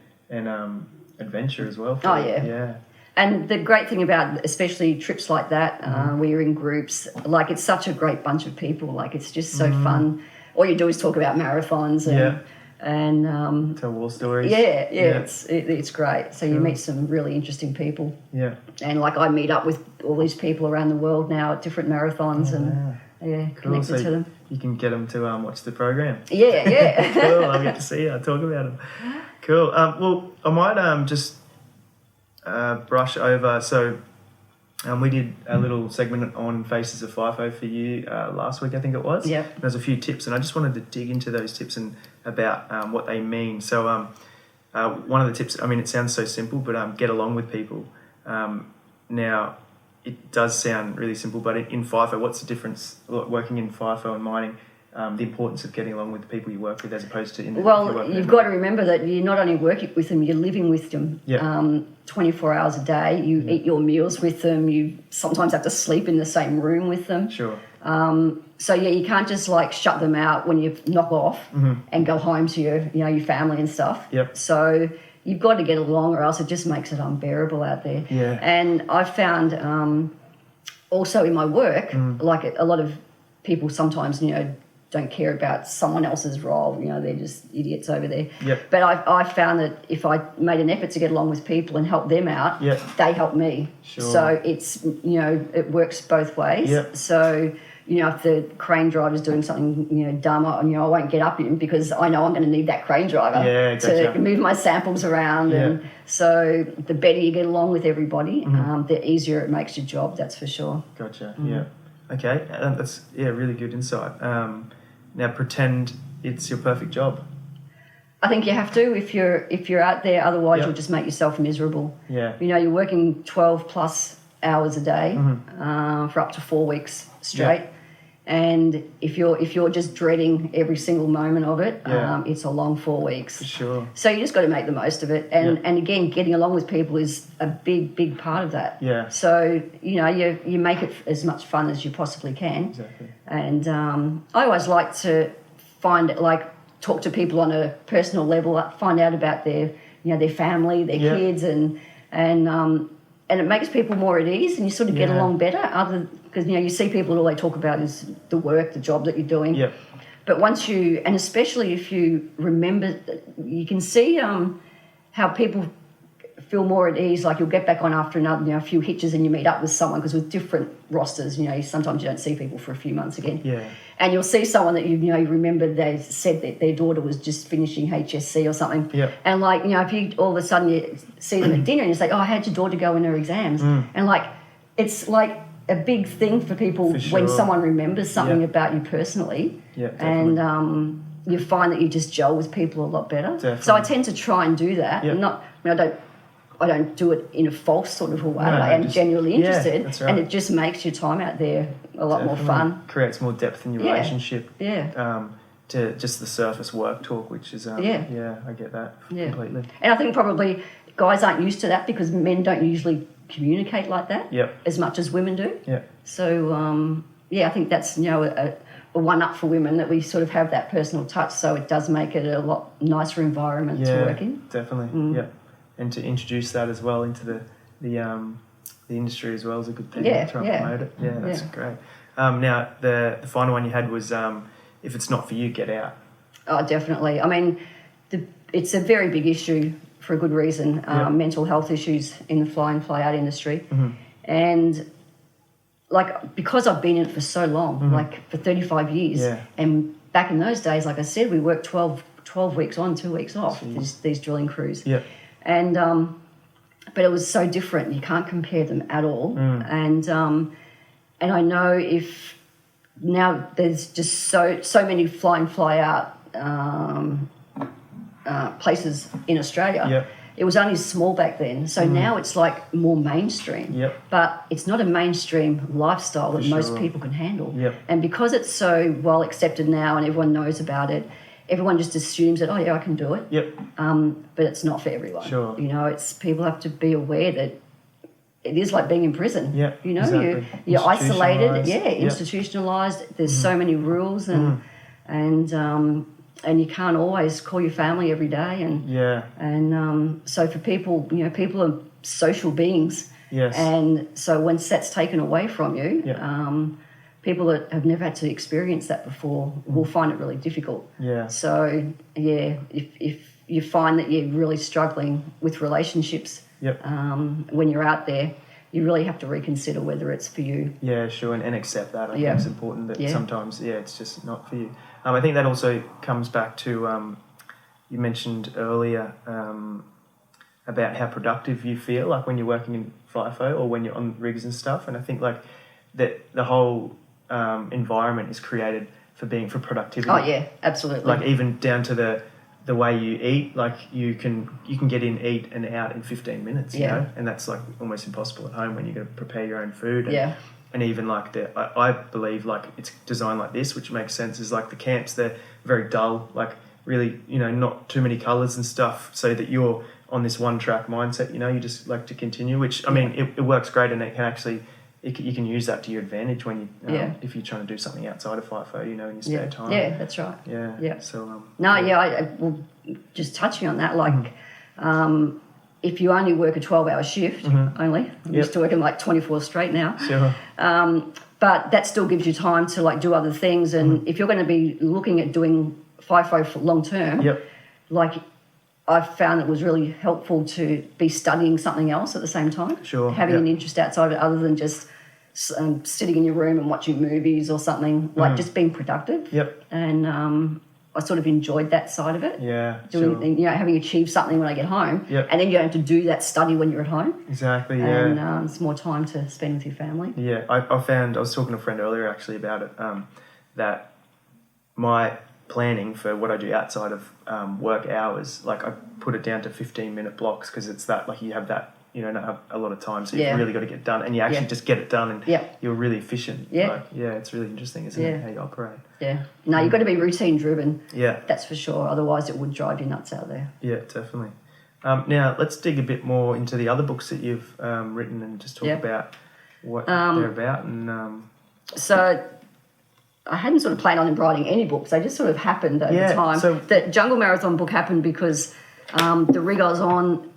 adventure as well. Oh yeah. Yeah. And the great thing about especially trips like that, where you're in groups, it's such a great bunch of people. It's just so fun. All you do is talk about marathons and tell war stories. Yeah. It's great. So you meet some really interesting people. Yeah. And I meet up with all these people around the world now at different marathons connected to them. You can get them to watch the program. Yeah. Cool. I'll get to see you. I'll talk about them. Cool. Well, I might just brush over. So We did a little segment on Faces of FIFO for you last week, I think it was. Yeah. There's a few tips, and I just wanted to dig into those tips and about what they mean. So one of the tips, I mean, it sounds so simple, but get along with people. Now, it does sound really simple, but in FIFO, what's the difference working in FIFO and mining? The importance of getting along with the people you work with as opposed to... You've got to remember that you're not only working with them, you're living with them 24 hours a day. You eat your meals with them. You sometimes have to sleep in the same room with them. Sure. So, you can't just, shut them out when you knock off and go home to your family and stuff. Yep. So you've got to get along or else it just makes it unbearable out there. Yeah. And I've found also in my work, a lot of people sometimes, don't care about someone else's role. They're just idiots over there. Yep. But I found that if I made an effort to get along with people and help them out, they help me. Sure. So it's, it works both ways. Yep. So, if the crane driver's doing something, dumb, I won't get up in because I know I'm going to need that crane driver gotcha. to move my samples around. Yeah. And so the better you get along with everybody, the easier it makes your job, that's for sure. Gotcha, yeah. Okay, that's really good insight. Now pretend it's your perfect job. I think you have to if you're out there, otherwise you'll just make yourself miserable. Yeah. You're working 12 plus hours a day for up to 4 weeks straight. Yeah. And if you're just dreading every single moment of it, it's a long 4 weeks. For sure. So you just got to make the most of it. And again, getting along with people is a big part of that. Yeah. So, you make it as much fun as you possibly can. Exactly. And I always like to talk to people on a personal level, find out about their family, their kids, and it makes people more at ease, and you sort of get along better. Because you see people, all they talk about is the work, the job that you're doing. Yep. But once and especially if you remember, you can see how people feel more at ease. Like you'll get back on after a few hitches, and you meet up with someone because with different rosters, sometimes you don't see people for a few months again. Yeah. And you'll see someone that you remember they said that their daughter was just finishing HSC or something. Yep. And if you all of a sudden you see them at dinner and you say, "Oh, how'd your daughter go in her exams?" And it's a big thing for people when someone remembers something about you personally. Yeah, and you find that you just gel with people a lot better. Definitely. So I tend to try and do that. Yep. I don't do it in a false sort of a way. No, I am genuinely interested, that's right. and it just makes your time out there a lot more fun. Creates more depth in your relationship. Yeah. To just the surface work talk, which is I get that completely. And I think probably guys aren't used to that because men don't usually communicate like that as much as women do. Yeah. So I think that's a one up for women that we sort of have that personal touch. So it does make it a lot nicer environment to work in. Definitely. Yeah. And to introduce that as well into the industry as well is a good thing. Yeah, Try and promote it. Yeah, that's great. Now the final one you had was if it's not for you, get out. Oh, definitely. I mean, it's a very big issue for a good reason. Mental health issues in the fly in fly out industry, and because I've been in it for so long, for 35 years, and back in those days, like I said, we worked 12 weeks on, 2 weeks off. These drilling crews. Yeah. And but it was so different. You can't compare them at all. And I know if now there's just so many fly in fly out places in Australia. Yep. It was only small back then. So now it's more mainstream. Yep. But it's not a mainstream lifestyle that most people can handle. Yep. And because it's so well accepted now and everyone knows about it, everyone just assumes that, I can do it. Yep. But it's not for everyone. Sure. It's people have to be aware that it is like being in prison. Yeah. Exactly. You're isolated. Institutionalised. Institutionalized. There's so many rules and you can't always call your family every day and so for people, people are social beings. Yes. And so once that's taken away from you, people that have never had to experience that before will find it really difficult. Yeah. So if you find that you're really struggling with relationships when you're out there, you really have to reconsider whether it's for you. Yeah, sure, and accept that. I think it's important that sometimes, it's just not for you. I think that also comes back to, you mentioned earlier, about how productive you feel, like when you're working in FIFO or when you're on rigs and stuff. And I think like that the whole environment is created for productivity. Oh yeah, absolutely. Like even down to the way you eat, like you can get in, eat and out in 15 minutes, you know, and that's like almost impossible at home when you're going to prepare your own food. And even like I believe like it's designed like this, which makes sense, is like the camps, they're very dull, like really, you know, not too many colours and stuff, so that you're on this one track mindset, you know, you just like to continue, which I mean, it works great, and it can actually, you can use that to your advantage when you, if you're trying to do something outside of FIFO, you know, in your spare time. Yeah, that's right. Yeah. So, well, just touching on that, like, if you only work a 12-hour shift, only, I'm used to working like 24 straight now. Sure. But that still gives you time to like do other things, and if you're going to be looking at doing FIFO for long term, like I found it was really helpful to be studying something else at the same time. Sure. Having an interest outside of it, other than just sitting in your room and watching movies or something, like just being productive. And I sort of enjoyed that side of it. Doing, you know, having achieved something when I get home. And then you don't have to do that study when you're at home. Exactly, And it's more time to spend with your family. I found, I was talking to a friend earlier actually about it, that my planning for what I do outside of work hours, like I put it down to 15-minute blocks, because it's that, like you have that, you know, not have a lot of time, so you've really got to get done, and you actually just get it done, and you're really efficient. Like, it's really interesting, isn't it, how you operate? No, you've got to be routine driven. That's for sure. Otherwise, it would drive you nuts out there. Yeah, definitely. Now, let's dig a bit more into the other books that you've written, and just talk about what they're about. And so I hadn't sort of planned on writing any books. They just sort of happened over time. So the Jungle Marathon book happened because the rig I was on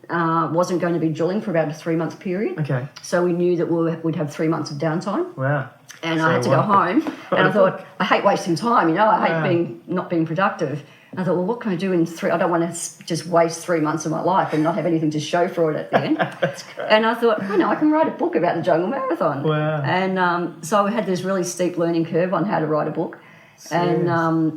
wasn't going to be drilling for about a 3-month period. Okay. So we knew that we'd have 3 months of downtime. Wow. And I had to go home. And I thought, I hate wasting time, you know. I hate not being productive. And I thought, well, what can I do in 3? I don't want to just waste 3 months of my life and not have anything to show for it at the end. That's great. And I thought, oh no, I can write a book about the Jungle Marathon. Wow. And so I had this really steep learning curve on how to write a book. And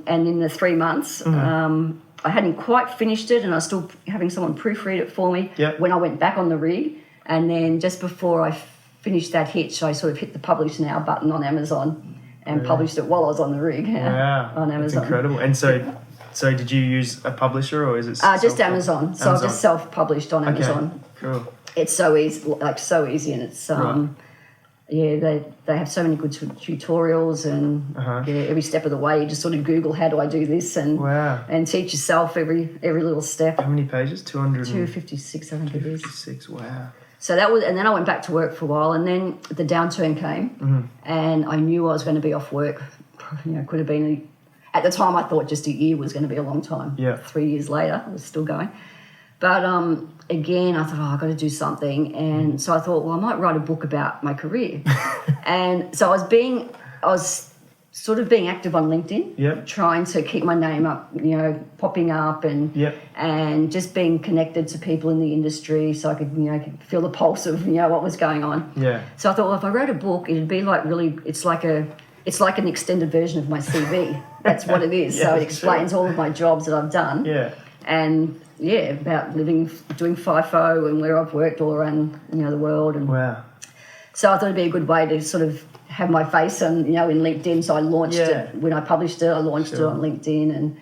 in the 3 months, I hadn't quite finished it, and I was still having someone proofread it for me when I went back on the rig. And then just before I finished that hitch, I sort of hit the publish now button on Amazon and published it while I was on the rig on Amazon. That's incredible. And so did you use a publisher, or is it just Amazon? So I've just self-published on Amazon. Cool. It's so easy, and it's they have so many good tutorials, and every step of the way you just sort of Google how do I do this, and teach yourself every little step. How many pages? 256, I think it is. 256. Wow. So that was, and then I went back to work for a while, and then the downturn came, and I knew I was going to be off work. You know, could have been at the time I thought just a year was going to be a long time. 3 years later, I was still going. But again, I thought, I've got to do something. And so I thought, well, I might write a book about my career. And so I was sort of being active on LinkedIn, trying to keep my name up, you know, popping up and just being connected to people in the industry, so I could, you know, feel the pulse of, you know, what was going on. So I thought, well, if I wrote a book, it'd be like really, it's like an extended version of my CV. That's what it is. So it explains all of my jobs that I've done. And about doing FIFO and where I've worked all around, you know, the world. And so I thought it'd be a good way to sort of have my face on, you know, in LinkedIn. So I launched it when I published it. I launched it on LinkedIn, and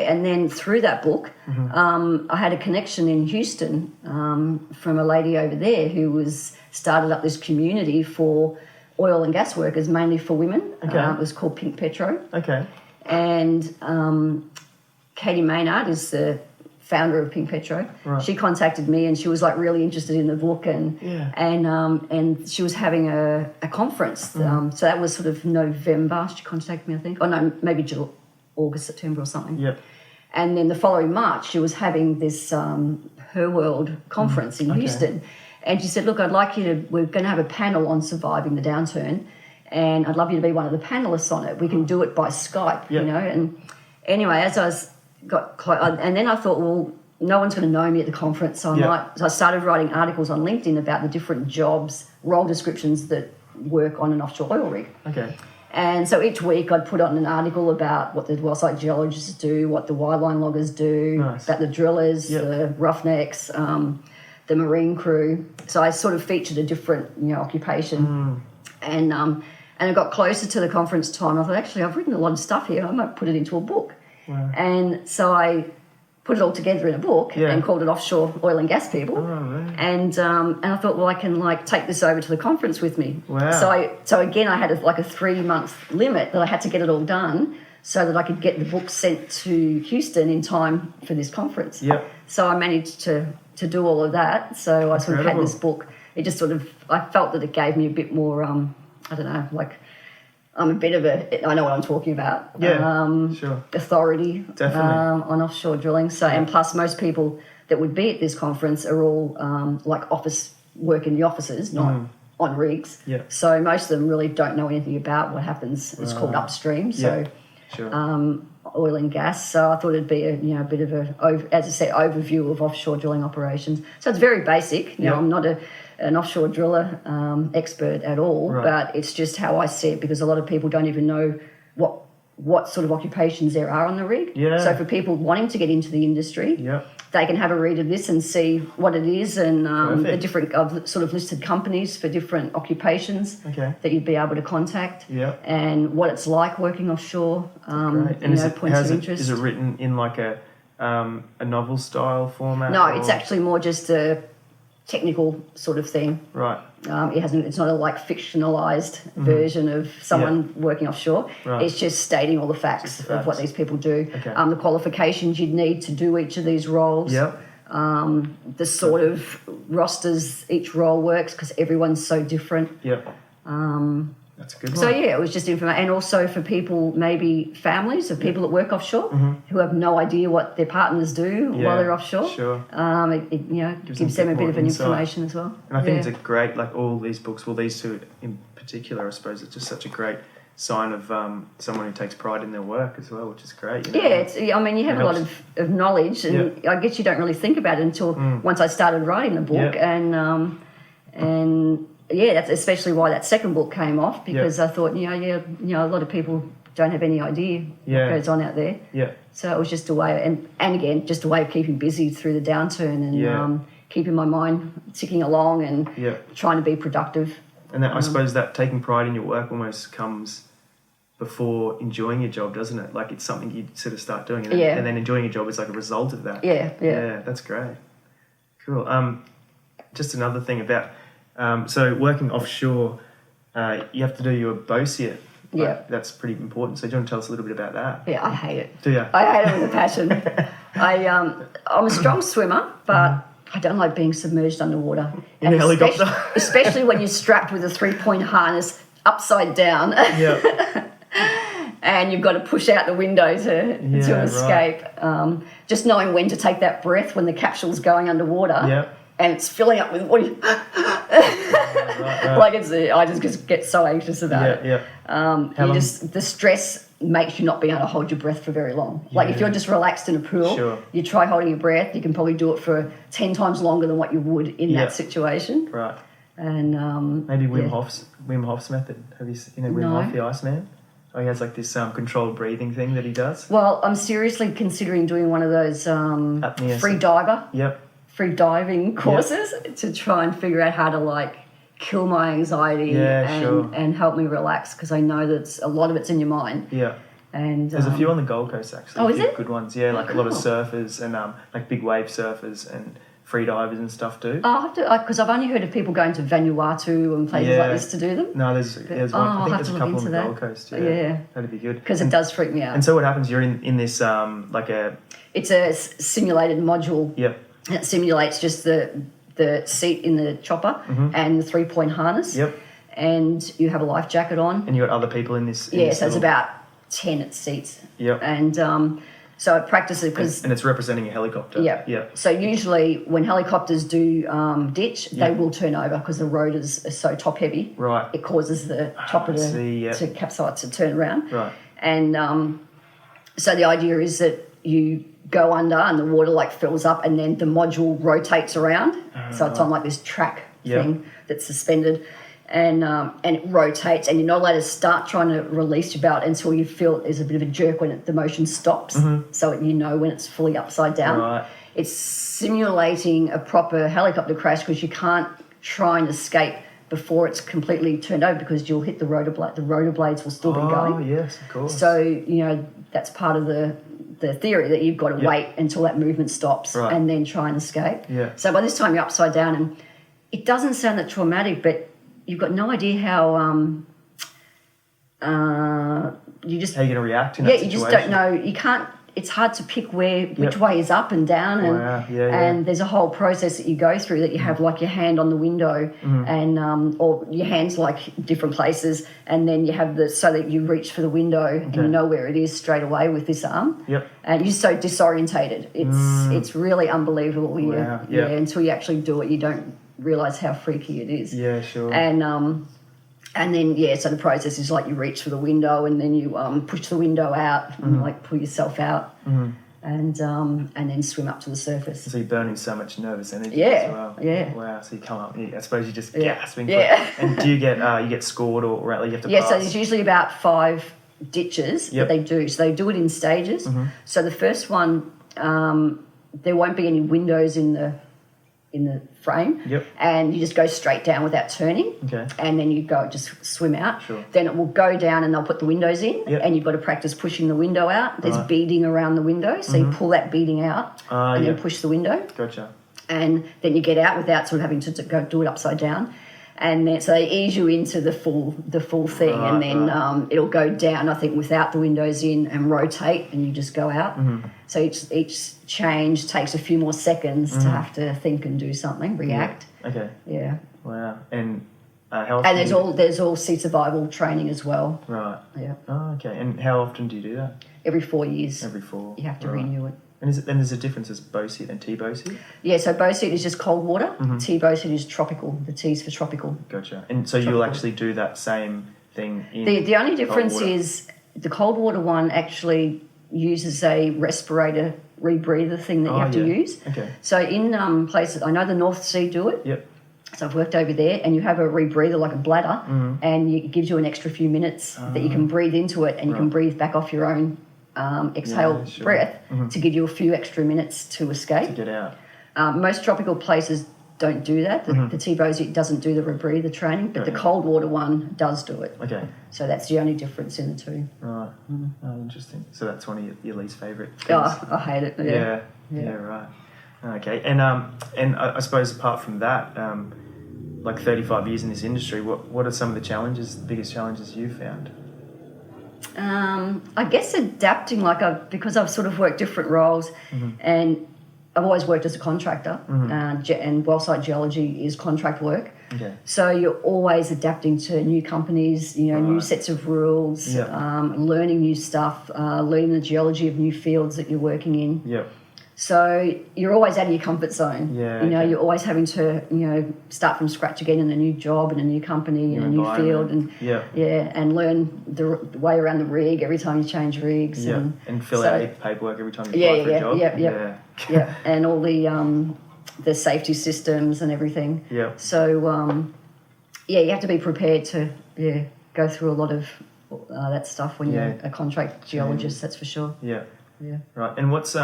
and then through that book, I had a connection in Houston from a lady over there who was started up this community for oil and gas workers, mainly for women. It was called Pink Petro. And Katie Maynard is the founder of Pink Petro. She contacted me, and she was like really interested in the book, and she was having a conference. So that was sort of November. She contacted me, I think. Oh no, maybe August, September or something. And then the following March, she was having this Her World conference in Houston. And she said, look, we're going to have a panel on surviving the downturn, and I'd love you to be one of the panelists on it. We can do it by Skype, you know. And anyway, as I got close, and then I thought, well, no one's going to know me at the conference, so I started writing articles on LinkedIn about the different jobs, role descriptions that work on an offshore oil rig. And so each week I'd put on an article about what the well-site geologists do, what the wireline loggers do, about the drillers, the roughnecks, the marine crew. So I sort of featured a different, occupation. And I got closer to the conference time. I thought, actually, I've written a lot of stuff here. I might put it into a book. Wow. And so I put it all together in a book and called it Offshore Oil and Gas People. Oh, right. And I thought, well, I can take this over to the conference with me. Wow. So again, I had a 3-month limit that I had to get it all done so that I could get the book sent to Houston in time for this conference. Yep. So I managed to do all of that. So I sort of had this book. It just I felt that it gave me a bit more, I'm a bit of I know what I'm talking about. Yeah, sure. Authority Definitely. On offshore drilling. So, and plus most people that would be at this conference are all office work in the offices, not on rigs. Yeah. So most of them really don't know anything about what happens. It's called upstream. So, sure. oil and gas. So I thought it'd be a bit of as I said, overview of offshore drilling operations. So it's very basic. I'm not an offshore driller expert at all, but it's just how I see it, because a lot of people don't even know what sort of occupations there are on the rig. Yeah. So for people wanting to get into the industry, they can have a read of this and see what it is and the different sort of listed companies for different occupations that you'd be able to contact and what it's like working offshore. And points of interest. Is it written in a novel style format? No, it's actually more just a technical sort of thing. Right. It's not a fictionalized version of someone working offshore. Right. It's just stating all the facts of what these people do. Okay. The qualifications you'd need to do each of these roles. Yep. The sort of rosters each role works, because everyone's so different. Yep. That's a good one. So it was just information, and also for people, maybe families of people that work offshore who have no idea what their partners do while they're offshore. Sure. It gives them a bit of an information as well. And I think it's a great, all these books, well, these two in particular, I suppose, it's just such a great sign of someone who takes pride in their work as well, which is great. Yeah, you have a lot of knowledge, and I guess you don't really think about it until once I started writing the book, and that's especially why that second book came off, because I thought, a lot of people don't have any idea what goes on out there. Yeah. So it was just a way, and again, just a way of keeping busy through the downturn and keeping my mind ticking along and trying to be productive. And that, I suppose that taking pride in your work almost comes before enjoying your job, doesn't it? It's something you sort of start doing, and then enjoying your job is a result of that. Yeah, that's great. Cool. Just another thing about so working offshore, you have to do your BOSIET. That's pretty important. So do you want to tell us a little bit about that? Yeah, I hate it. Do you? I hate it with a passion. I'm a strong swimmer, but I don't like being submerged underwater. In a helicopter? Especially when you're strapped with a 3-point harness upside down. Yeah. And you've got to push out the window to escape. Right. Just knowing when to take that breath when the capsule's going underwater. Yeah. And it's filling up with water. Right. I just get so anxious about it. Yeah. The stress makes you not be able to hold your breath for very long. Yeah. If you're just relaxed in a pool, you try holding your breath, you can probably do it for 10 times longer than what you would in that situation. Right. And maybe Wim Hof's method. Have you seen Wim Hof, the Iceman? Oh, he has this controlled breathing thing that he does. Well, I'm seriously considering doing one of those free diving courses to try and figure out how to kill my anxiety and help me relax, because I know that a lot of it's in your mind. Yeah. And there's a few on the Gold Coast actually. Oh, is it? Good ones. Yeah, a lot of surfers and big wave surfers and free divers and stuff too. I have to, because I've only heard of people going to Vanuatu and places like this to do them. No, there's one. I think there's a couple on the Gold Coast. Yeah, that'd be good. Because it does freak me out. And so what happens? You're in this It's a simulated module. Yep. It simulates just the seat in the chopper and the 3-point harness. Yep. And you have a life jacket on. And you got other people in this. So it's about 10 at seats. Yep. And so I practice it because... And it's representing a helicopter. Yeah. Yep. So usually when helicopters do ditch, they will turn over because the rotors are so top heavy. Right. It causes the chopper to capsize, to turn around. Right. And so the idea is that you go under and the water fills up and then the module rotates around. So it's on this track thing that's suspended. and it rotates, and you're not allowed to start trying to release your belt until you feel there's a bit of a jerk when the motion stops, so you know when it's fully upside down. Right. It's simulating a proper helicopter crash because you can't try and escape before it's completely turned over because you'll hit the rotor blade. The rotor blades will still be going. Oh, yes, of course. So, you know, that's part of the theory that you've got to wait until that movement stops and then try and escape. Yeah. So by this time you're upside down, and it doesn't sound that traumatic, but you've got no idea how you just... How you're going to react in that situation. You just don't know. You can't... It's hard to pick which way is up and down, and there's a whole process that you go through that you have like your hand on the window and or your hands like different places, and then you have so that you reach for the window and you know where it is straight away with this arm. Yep. And you're so disorientated. It's really unbelievable. Wow. Until you actually do it, you don't realise how freaky it is. Yeah, sure. And then, so the process is like you reach for the window and then you push the window out and like pull yourself out and then swim up to the surface. So you're burning so much nervous energy as well. Yeah. Wow. So you come up, I suppose you're just gasping. And do you get scored or you have to pass? So there's usually about 5 ditches that they do. So they do it in stages. So the first one, there won't be any windows in the frame, and you just go straight down without turning, and then you go just swim out. Then it will go down and they'll put the windows in, and you've got to practice pushing the window out. There's beading around the window, so you pull that beading out and then push the window. Gotcha. And then you get out without sort of having to go do it upside down. And then, so they ease you into the full thing, and then it'll go down, I think, without the windows in and rotate, and you just go out. So each change takes a few more seconds to have to think and do something, react. Okay. Yeah. Wow. And how often? And there's all sea survival training as well. Right. Yeah. Oh, okay. And how often do you do that? Every 4 years. Every 4. You have to renew it. And there's a difference as BOSIET and T-BOSIET? Yeah, so BOSIET is just cold water. T-BOSIET is tropical. The T's for tropical. Gotcha. And so you'll actually do that same thing in the only difference is the cold water one actually uses a respirator rebreather thing that you have to use. Okay. So in places, I know the North Sea do it. Yep. So I've worked over there, and you have a rebreather like a bladder, and it gives you an extra few minutes that you can breathe into it, and you can breathe back off your own exhale breath to give you a few extra minutes to escape. To get out. Most tropical places don't do that. The T-BOSIET doesn't do the rebreather training, but the cold water one does do it. Okay. So that's the only difference in the two. Right. Oh, interesting. So that's one of your least favourite things. Oh, I hate it. Yeah, right. Okay. And I suppose apart from that, like 35 years in this industry, what are some of the biggest challenges you've found? I guess adapting, because I've sort of worked different roles, and I've always worked as a contractor, and Well-site Geology is contract work. Okay. So you're always adapting to new companies, new sets of rules, learning new stuff, learning the geology of new fields that you're working in. Yep. So you're always out of your comfort zone. Yeah. You're always having to, start from scratch again in a new job, in a new company, in a new field, and and learn the way around the rig every time you change rigs. Yeah. And fill out your paperwork every time you apply for a job. Yeah. And all the safety systems and everything. Yeah. So you have to be prepared to go through a lot of that stuff when you're a contract geologist. That's for sure. Yeah. Yeah. Right. And what's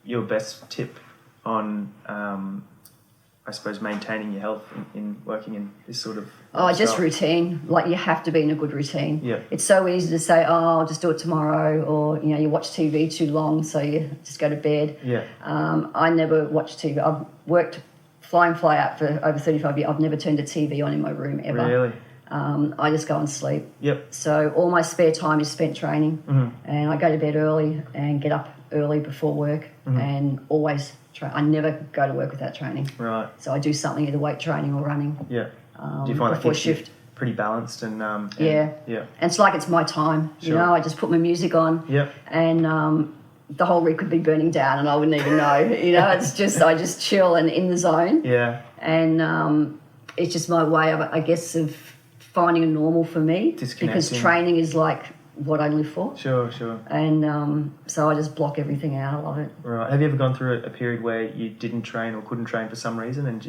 your best tip on, I suppose, maintaining your health in working in this sort of just routine. Like, you have to be in a good routine. Yeah. It's so easy to say, I'll just do it tomorrow, or, you watch TV too long, so you just go to bed. Yeah. I never watch TV. I've worked fly out for over 35 years. I've never turned a TV on in my room ever. Really? I just go and sleep. Yep. So all my spare time is spent training, and I go to bed early and get up early before work, and always train. I never go to work without training. Right. So I do something, either weight training or running. Yeah. Do you find that before keeps you shift pretty balanced and yeah. Yeah. And it's like it's my time. Sure. I just put my music on. Yep. And the whole rig could be burning down, and I wouldn't even know. It's just I just chill and in the zone. Yeah. And it's just my way of, I guess, of finding a normal for me, because training is like what I live for. Sure. And so I just block everything out. I love it. Right. Have you ever gone through a period where you didn't train or couldn't train for some reason, and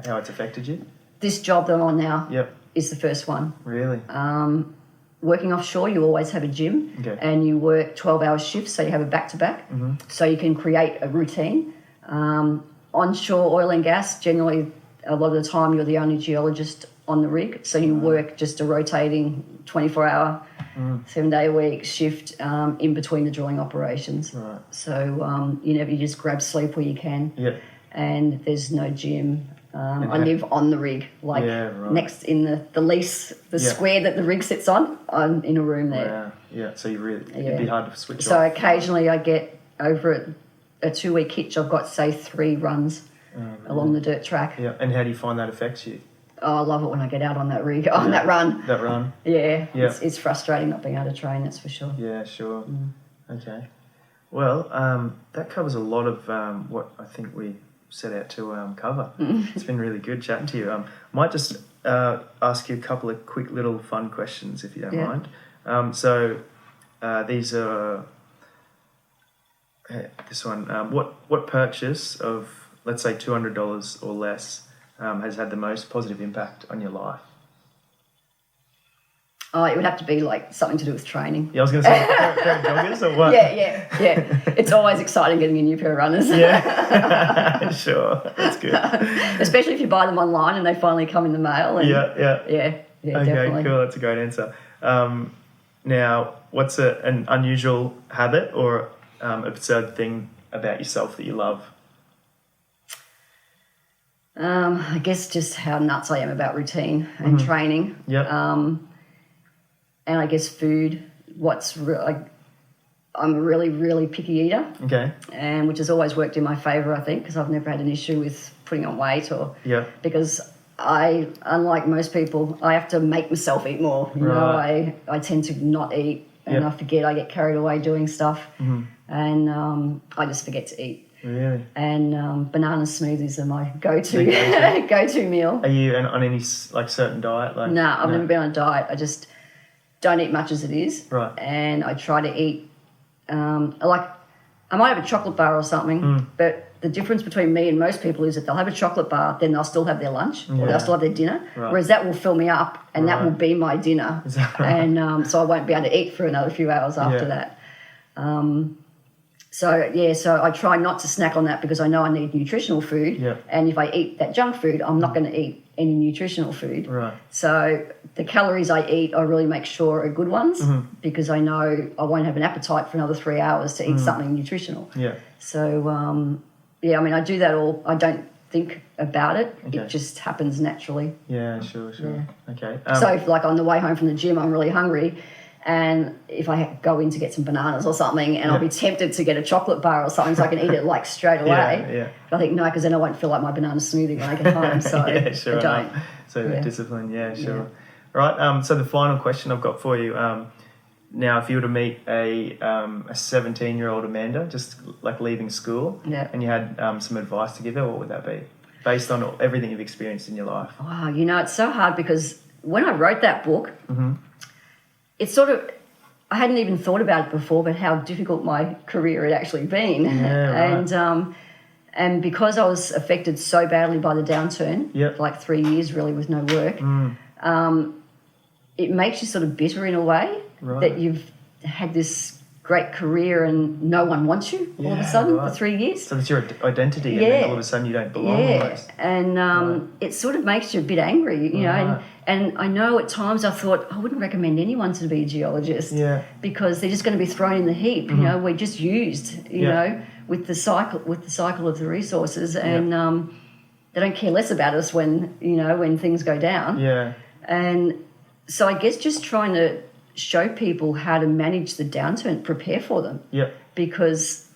how it's affected you? this job that I'm on now Yep. is the first one. Really? Working offshore, you always have a gym, Okay. and you work 12-hour shifts, so you have a back-to-back, so you can create a routine. Onshore oil and gas, generally, a lot of the time, you're the only geologist on the rig, so you work just a rotating 24-hour, 7-day-a-week shift in between the drilling operations. Right. So you just grab sleep where you can, Yep. and there's no gym. I live on the rig, like next in the lease, the square that the rig sits on. I'm in a room there. Wow. Yeah. So it'd be hard to switch So off. occasionally I get over a 2-week hitch. I've got, say, 3 runs along the dirt track. Yeah. And how do you find that affects you? Oh, I love it when I get out on that rig, on that run. That run. Yeah. Yeah. It's frustrating not being able to train, that's for sure. Yeah. Sure. Okay. Well, that covers a lot of what I think we set out to cover. It's been really good chatting to you. Might just ask you a couple of quick little fun questions if you don't mind. So these are this one. What purchase of, let's say, $200 or less has had the most positive impact on your life? Oh, it would have to be like something to do with training. Yeah, I was going to say pair of joggers or what? Yeah. It's always exciting getting a new pair of runners. Yeah, sure. That's good. Especially if you buy them online and they finally come in the mail. And Yeah, okay, definitely. Cool. That's a great answer. Now, what's an unusual habit or absurd thing about yourself that you love? I guess just how nuts I am about routine and training. Yep. And I guess food. I'm a really, really picky eater. Okay. And which has always worked in my favour, I think, because I've never had an issue with putting on weight or because unlike most people, I have to make myself eat more. You know, I tend to not eat and I forget. I get carried away doing stuff, and I just forget to eat. Really? And banana smoothies are my go-to meal. Are you on any certain diet? No, I've never been on a diet. I just don't eat much as it is. Right. And I try to eat, I might have a chocolate bar or something, but the difference between me and most people is that they'll have a chocolate bar, then they'll still have their lunch or they'll still have their dinner, whereas that will fill me up and that will be my dinner. Is that right? And so I won't be able to eat for another few hours after that. So I try not to snack on that because I know I need nutritional food. Yeah. And if I eat that junk food, I'm not going to eat any nutritional food. Right. So the calories I eat, I really make sure are good ones because I know I won't have an appetite for another 3 hours to eat something nutritional. Yeah. So, I do that all. I don't think about it. Okay. It just happens naturally. Yeah, sure. Yeah. Okay. So if, on the way home from the gym, I'm really hungry, and if I go in to get some bananas or something, and I'll be tempted to get a chocolate bar or something so I can eat it straight away. Yeah. But I think no, because then I won't feel like my banana smoothie when I get home. So yeah, sure. I don't. So discipline. Yeah, sure. Right. So the final question I've got for you. Now, if you were to meet a 17-year-old Amanda, just leaving school, and you had some advice to give her, what would that be? Based on everything you've experienced in your life. Wow, it's so hard because when I wrote that book, it's sort of, I hadn't even thought about it before, but how difficult my career had actually been. Yeah, right. And because I was affected so badly by the downturn, 3 years really with no work, it makes you sort of bitter in a way that you've had this great career and no one wants you all of a sudden for 3 years. So that's your identity, and then all of a sudden you don't belong. Almost. And it sort of makes you a bit angry, you know. And I know at times I thought I wouldn't recommend anyone to be a geologist because they're just going to be thrown in the heap. You know, we're just used, you know, with the cycle of the resources, and they don't care less about us when things go down. Yeah. And so I guess just trying to show people how to manage the downturn, prepare for them. Yep. Because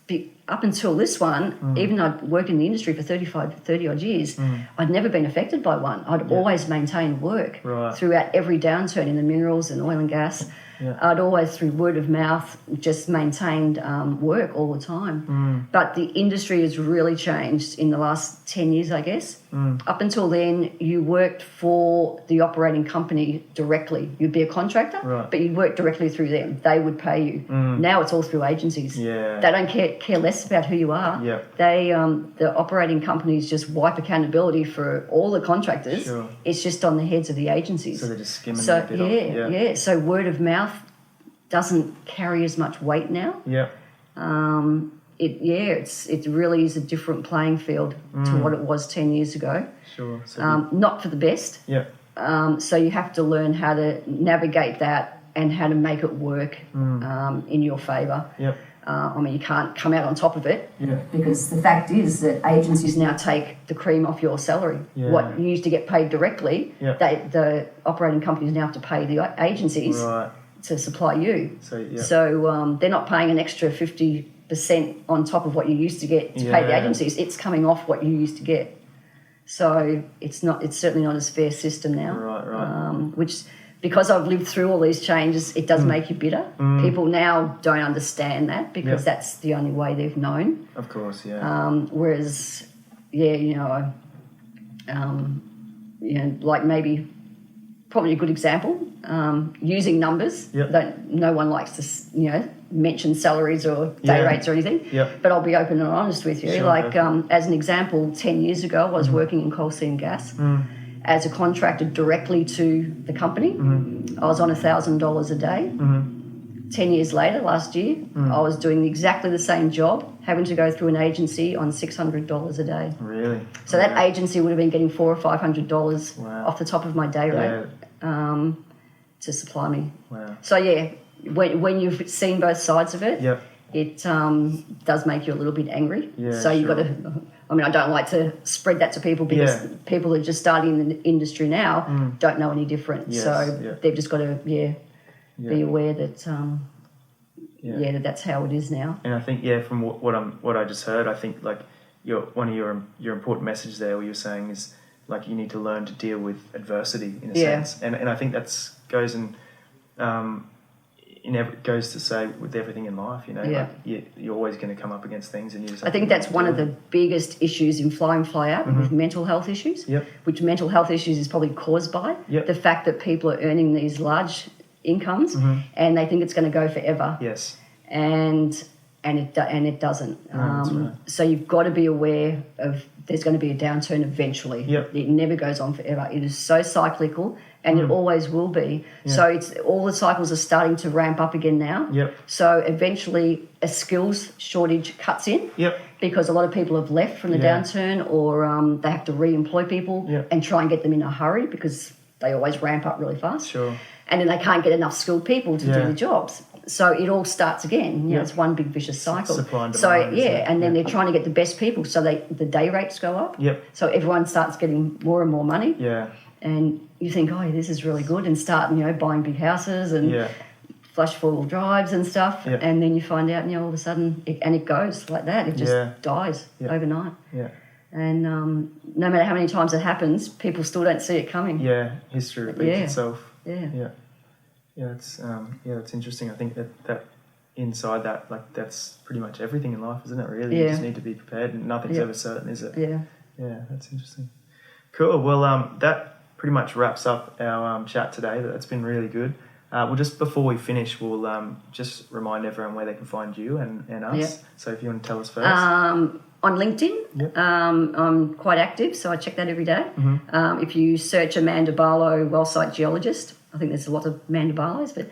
up until this one, even though I'd worked in the industry for 30 odd years, I'd never been affected by one. I'd always maintained work throughout every downturn in the minerals and oil and gas. I'd always, through word of mouth, just maintained work all the time. But the industry has really changed in the last 10 years, I guess. Up until then, you worked for the operating company directly. You'd be a contractor, but you'd work directly through them. They would pay you. Now it's all through agencies. They don't care less about who you are. They the operating companies just wipe accountability for all the contractors. It's just on the heads of the agencies. So they're just skimming a bit off. So word of mouth doesn't carry as much weight now. It really is a different playing field to what it was 10 years ago. Not for the best. So you have to learn how to navigate that and how to make it work in your favour. I mean, you can't come out on top of it because the fact is that agencies now take the cream off your salary. What you used to get paid directly, the operating companies now have to pay the agencies to supply you. So they're not paying an extra 50% on top of what you used to get to pay the agencies. It's coming off what you used to get. So it's certainly not a fair system now. Which, because I've lived through all these changes, it does make you bitter. People now don't understand that because that's the only way they've known. Of course, whereas, like maybe probably a good example, using numbers. No one likes to, mention salaries or day rates or anything. But I'll be open and honest with you. As an example, 10 years ago, I was working in coal seam gas as a contractor directly to the company. I was on $1,000 a day. 10 years later, last year, I was doing exactly the same job, having to go through an agency on $600 a day. Really? So that agency would have been getting $400 or $500 off the top of my day rate to supply me. So when you've seen both sides of it, it does make you a little bit angry. So you've got to. I mean, I don't like to spread that to people because people who are just starting in the industry now don't know any different. They've just got to be aware that that that's how it is now. And I think from what I just heard, I think like one of your important messages there, what you're saying is like you need to learn to deal with adversity in a sense, and I think goes goes to say with everything in life, like you're always going to come up against things, and you just. I think that's one of the biggest issues in fly and fly out with mental health issues. Which mental health issues is probably caused by the fact that people are earning these large incomes and they think it's going to go forever. And it doesn't. So you've got to be aware of there's going to be a downturn eventually. It never goes on forever. It is so cyclical, and it always will be. So it's all the cycles are starting to ramp up again now. So eventually a skills shortage cuts in because a lot of people have left from the downturn, or they have to re-employ people and try and get them in a hurry because they always ramp up really fast. And then they can't get enough skilled people to do the jobs. So it all starts again. It's one big vicious cycle. Supply and demand, and then they're trying to get the best people, so the day rates go up. So everyone starts getting more and more money. And you think, this is really good, and start buying big houses and flush 4-wheel drives and stuff. And then you find out, all of a sudden, it goes like that. It just dies overnight. And no matter how many times it happens, people still don't see it coming. History repeats itself. It's interesting. I think that inside that, like, that's pretty much everything in life, isn't it? Really, you just need to be prepared, and nothing's ever certain, is it? That's interesting. Cool. Well, that pretty much wraps up our chat today. That's been really good. Well, just before we finish, we'll just remind everyone where they can find you and us. So if you want to tell us first. On LinkedIn, I'm quite active, so I check that every day. If you search Amanda Barlow, Well-site Geologist, I think there's a lot of Amanda Barlows, but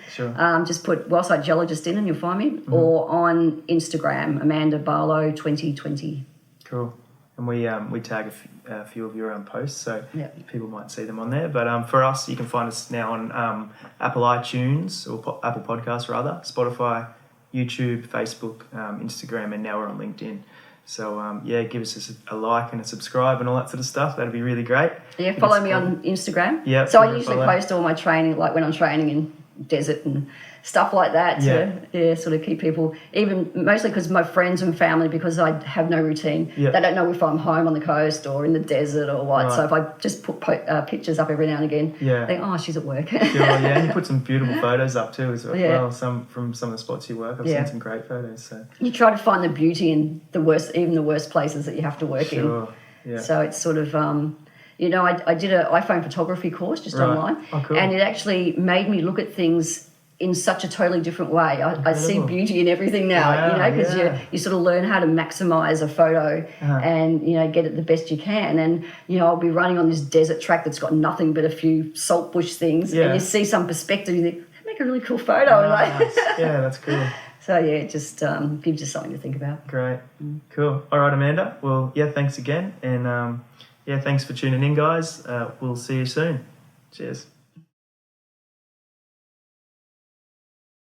just put Well-site Geologist in and you'll find me. Or on Instagram, Amanda Barlow 2020. Cool. And we tag a few of your posts, so people might see them on there. But for us, you can find us now on Apple iTunes, or Apple Podcasts rather, Spotify, YouTube, Facebook, Instagram, and now we're on LinkedIn. So, give us a like and a subscribe and all that sort of stuff. That'd be really great. Follow me on Instagram. So I usually post all my training, like when I'm training desert and stuff like that to sort of keep people, even mostly because my friends and family, because I have no routine, they don't know if I'm home on the coast or in the desert or what. So if I just put pictures up every now and again, they think, oh, she's at work. Sure, and you put some beautiful photos up too as well. Some from some of the spots you work. I've seen some great photos. So you try to find the beauty in even the worst places that you have to work in. Yeah. So it's sort of I did an iPhone photography course just online, and it actually made me look at things in such a totally different way. I see beauty in everything now, because you sort of learn how to maximise a photo and, get it the best you can. And, I'll be running on this desert track that's got nothing but a few salt bush things, and you see some perspective, you think, that'd make a really cool photo. Nice. Yeah, that's cool. So, it just gives you something to think about. Great. Cool. All right, Amanda. Well, thanks again. And, thanks for tuning in, guys. We'll see you soon. Cheers.